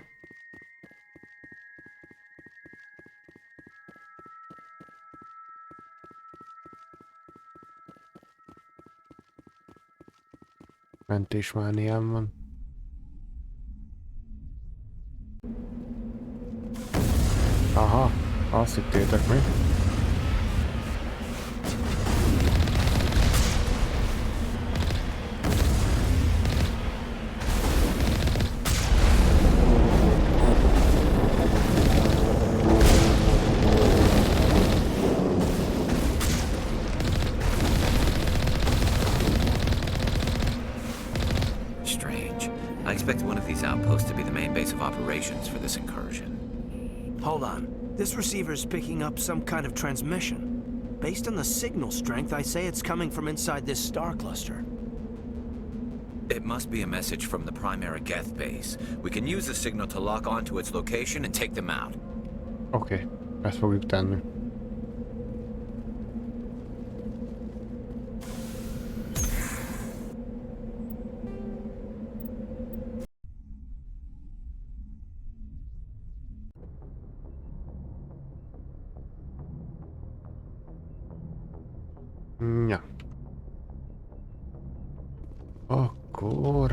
Mentésmániám van. Aha, azt hittétek mi? I expect one of these outposts to be the main base of operations for this incursion. Hold on. This receiver's picking up some kind of transmission. Based on the signal strength, I say it's coming from inside this star cluster. It must be a message from the primary Geth base. We can use the signal to lock onto its location and take them out. Oké, ezt fogjuk tenni. Ja. Akkor...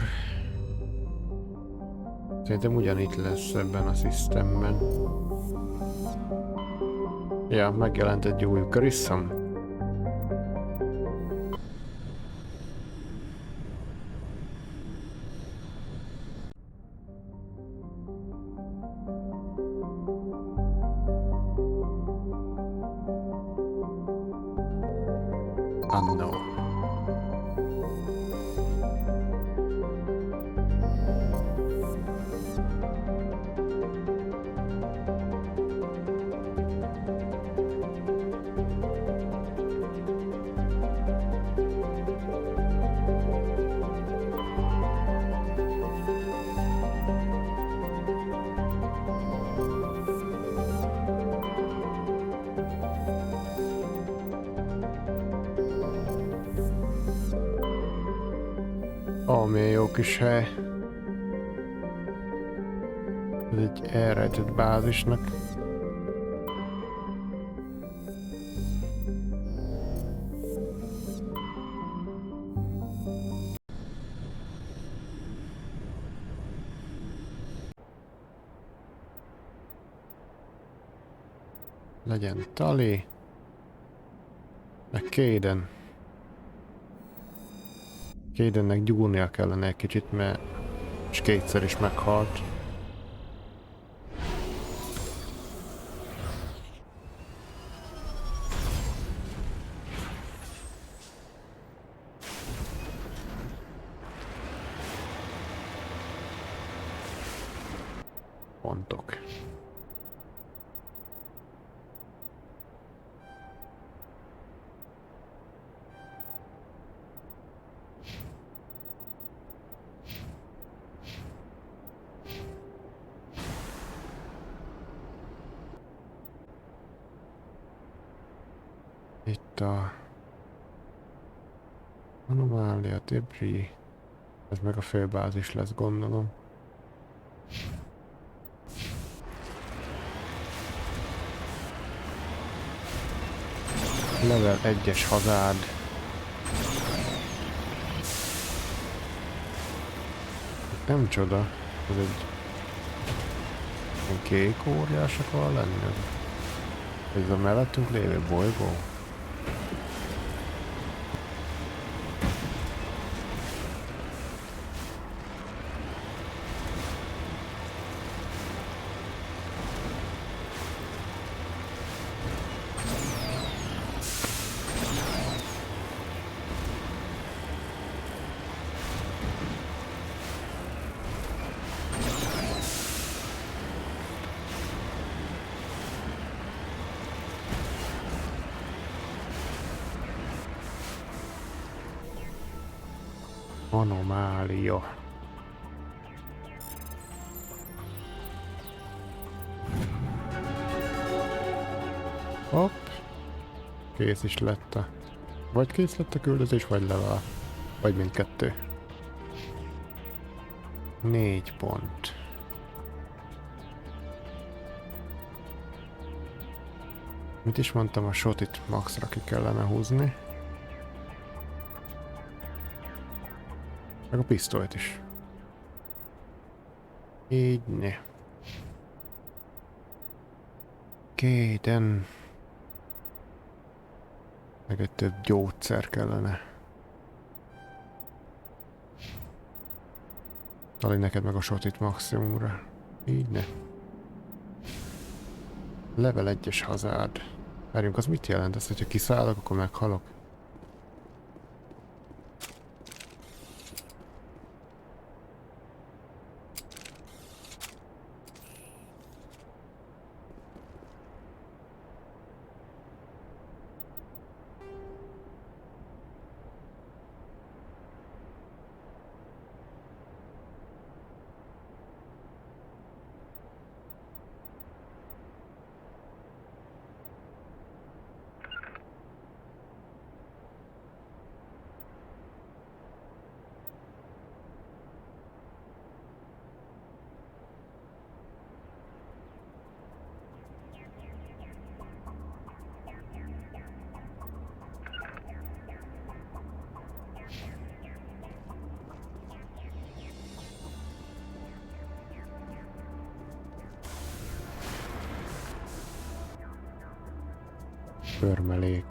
Szerintem ugyanitt lesz ebben a szisztemben. Ja, megjelent egy új Grissom. Unknown. Ó, milyen jó kis hely. Ez egy elrejtett bázisnak. Legyen Tali. Meg Kaden. Kadennek gyúrnia kellene egy kicsit, mert és kétszer is meghalt. Pontok. Itt a anomália, debris. Ez meg a főbázis lesz, gondolom. Level 1-es hazárd. Nem csoda, ez egy kék óriás akar lenni. Ez a mellettünk lévő bolygó. Anomália. Hopp. Kész is lett a... Vagy kész lett a küldözés, vagy level. Vagy mindkettő. 4 pont. Mit is mondtam, a shotit maxra ki kellene húzni. Meg a pisztolyt is. Így ne. Kaden. Meg egy több gyógyszer kellene. Talán neked meg a shotit maximumra. Így ne. Level 1-es hazárd. Várjunk, az mit jelent? Ez, hogyha kiszállok, akkor meghalok? Förmelék.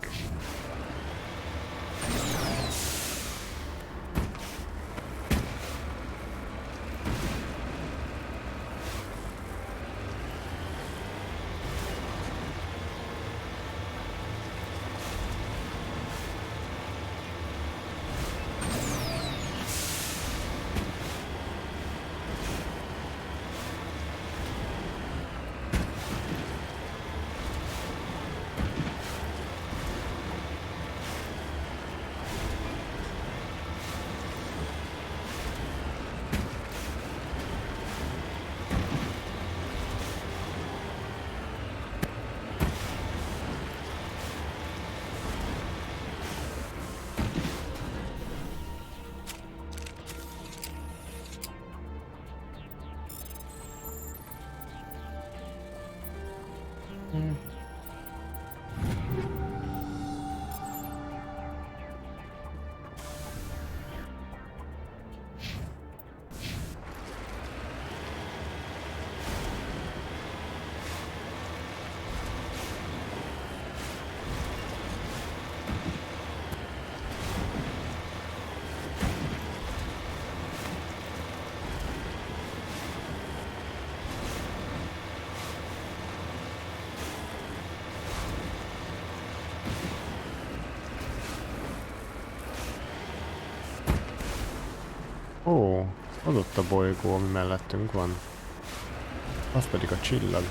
Az ott a bolygó, ami mellettünk van. Az pedig a csillag.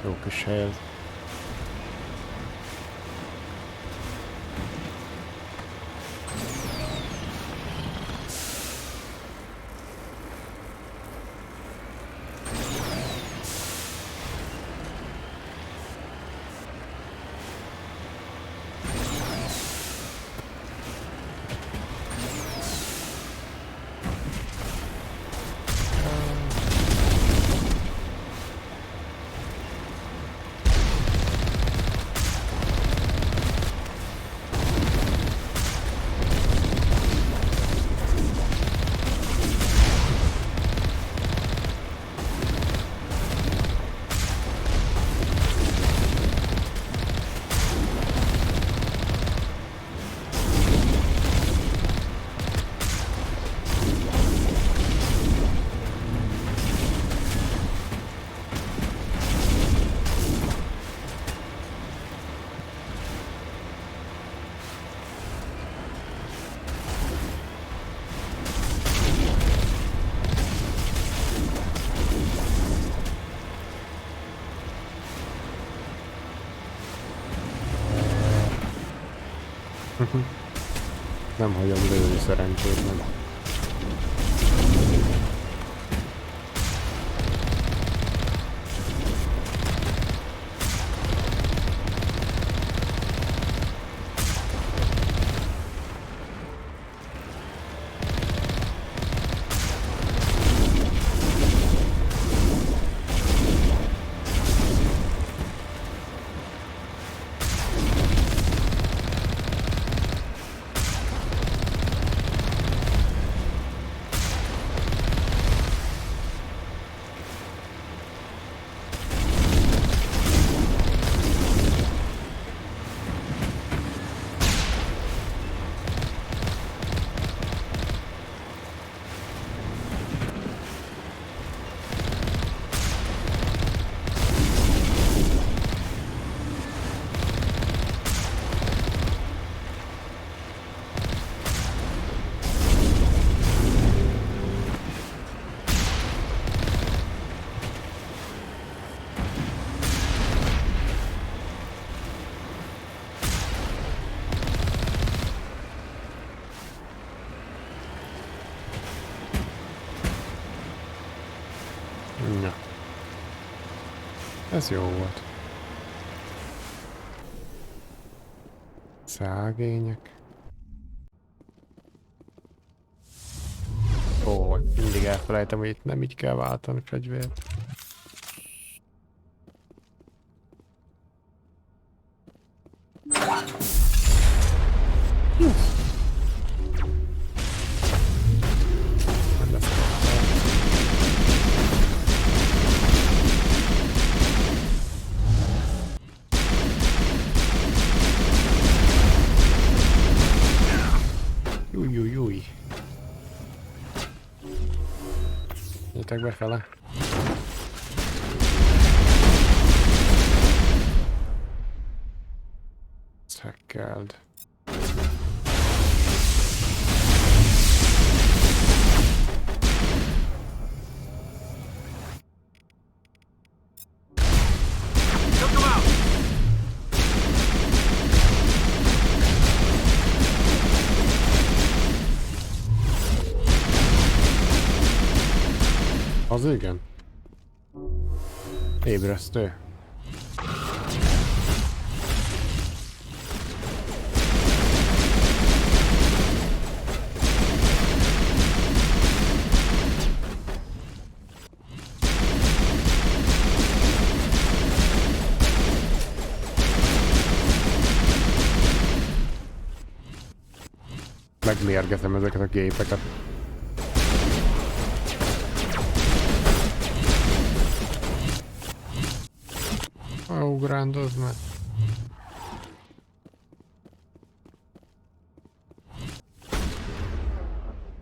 Jó kis hely ez. Nem hagyom lőni szerencsétlen. Na. Ez jó volt. Szegények. Ó, mindig elfelejtem, hogy itt nem így kell váltani fegyvert. Jújjújjúj. Nyitek befele. Ezt hackeld. Az igen. Ébresztő. Megmérgezem ezeket a gépeket. Ugrándoz meg.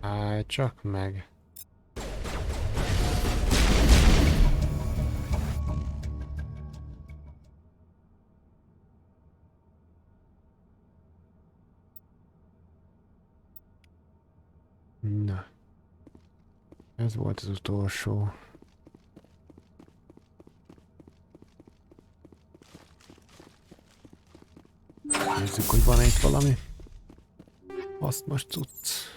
Állj csak meg. Ez volt az utolsó. Nézzük, hogy van itt valami hasznos cucc.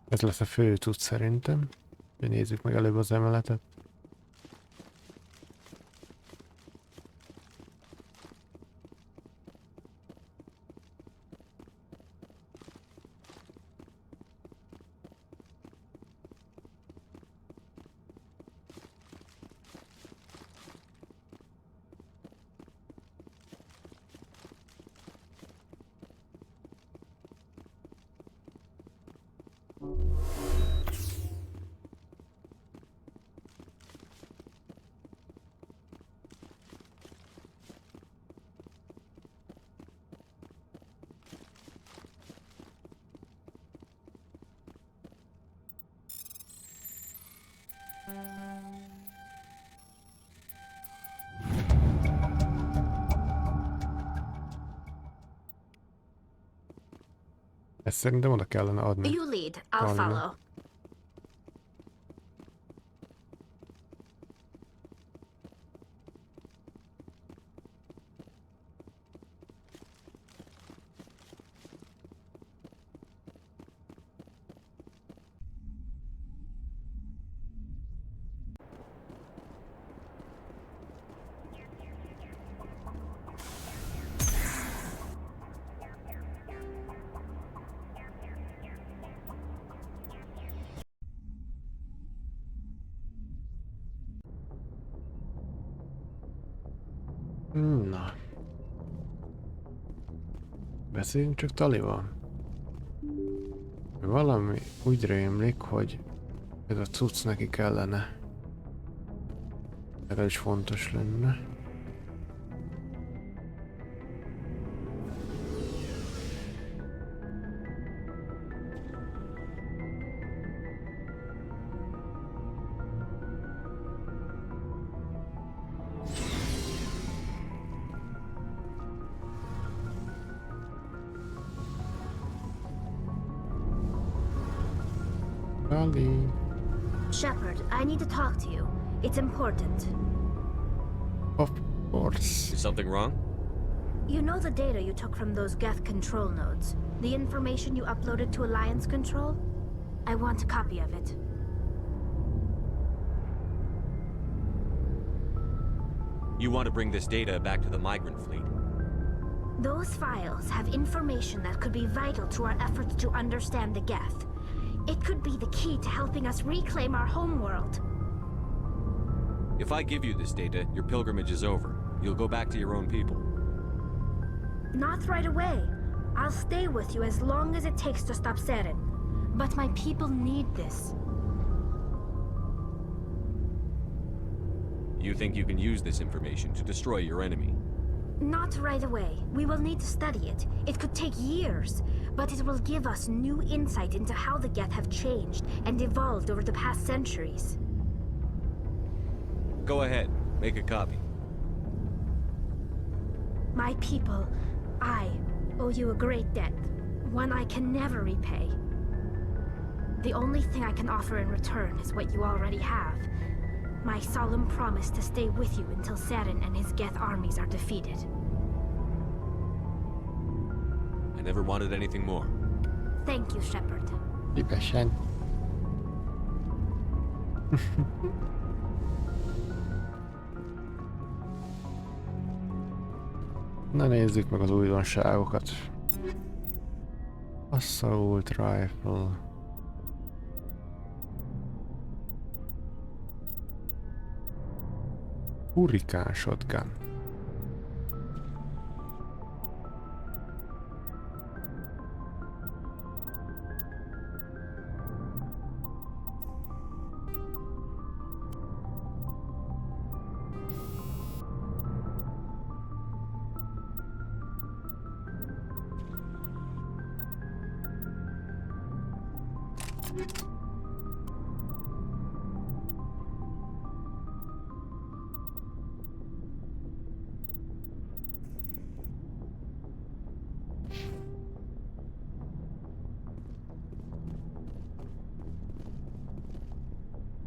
Ez lesz a fő cucc szerintem. Nézzük meg előbb az emeletet. Ezt szerintem oda kellene adni. You lead, I'll follow. Na. Beszéljünk csak Talival. Valami úgy rémlik, hogy ez a cucc neki kellene. Erre is fontos lenne. Shepard, I need to talk to you. It's important. Of course. Is something wrong? You know the data you took from those Geth control nodes? The information you uploaded to Alliance Control? I want a copy of it. You want to bring this data back to the migrant fleet? Those files have information that could be vital to our efforts to understand the Geth. It could be the key to helping us reclaim our homeworld. If I give you this data, your pilgrimage is over. You'll go back to your own people. Not right away. I'll stay with you as long as it takes to stop Seren. But my people need this. You think you can use this information to destroy your enemy? Not right away. We will need to study it. It could take years, but it will give us new insight into how the Geth have changed and evolved over the past centuries. Go ahead. Make a copy. My people, I owe you a great debt, one I can never repay. The only thing I can offer in return is what you already have. My solemn promise to stay with you until Seren and his Geth armies are defeated. I never wanted anything more. Thank you, Shepard. Szívesen. Na nézzük meg az újdonságokat. Assault Rifle. Hurrikán Shotgun.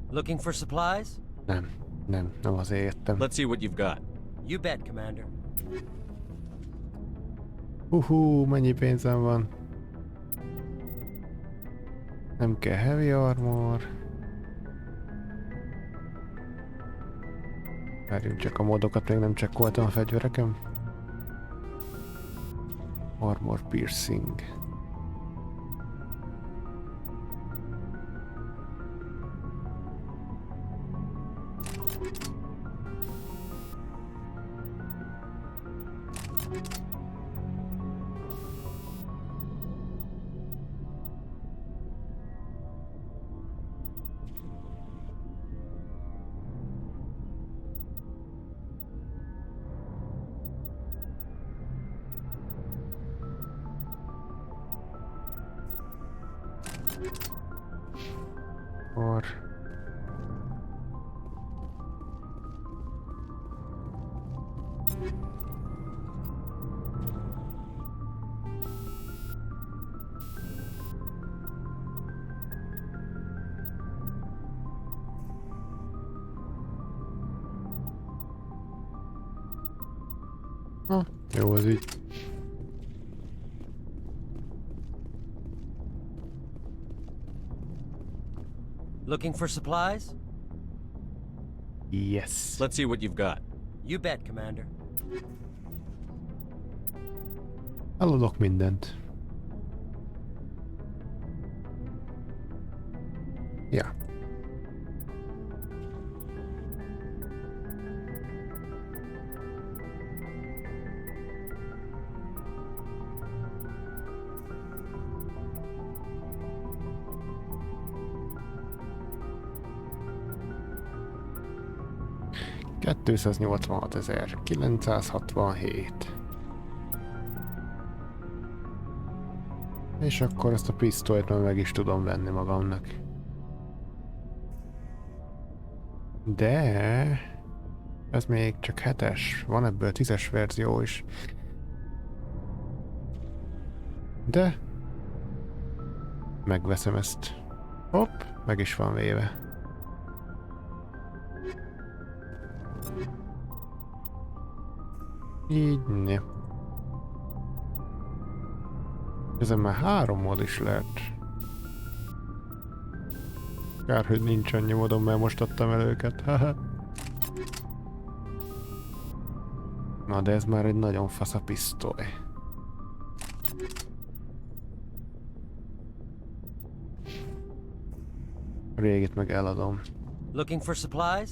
Looking for supplies? Nem azért jöttem. Let's see what you've got. You bet, Commander. Mennyi pénzem van. Nem kell heavy armor. Várjunk csak, a modokat még nem csekkoltam a fegyverekem. Armor piercing. Or jó az így. Looking for supplies? Yes. Let's see what you've got. You bet, Commander. Eladok mindent. Ja. $286.967. És akkor ezt a pisztolyt már meg is tudom venni magamnak. De ez még csak 7-es, van ebből 10-es verzió is. De megveszem ezt. Hopp, meg is van véve. Így, ne. Ezen már 3 mod is lehet. Kár, hogy nincs annyi modom, mert most adtam el őket. Na, de ez már egy nagyon fasz a pisztoly. A régit meg eladom. Looking for supplies?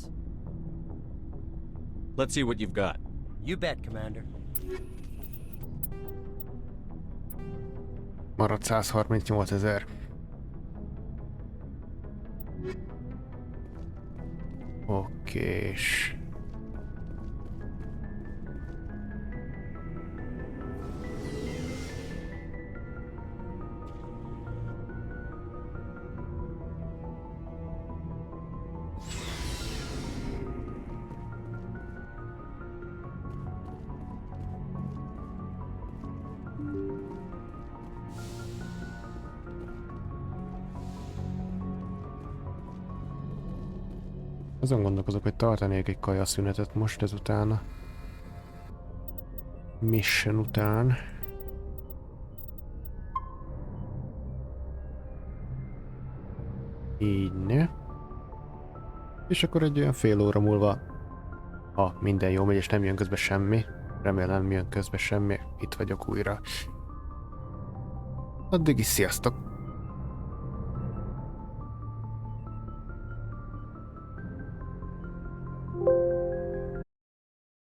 Let's see what you've got. You bet, Commander. Maradt 138.000. Okés. Azon gondolkozok, hogy tartanék egy kajaszünetet most ezután a mission után. Így ne. És akkor egy olyan fél óra múlva, ha minden jó megy és nem jön közbe semmi, remélem nem jön közbe semmi, itt vagyok újra. Addig is sziasztok!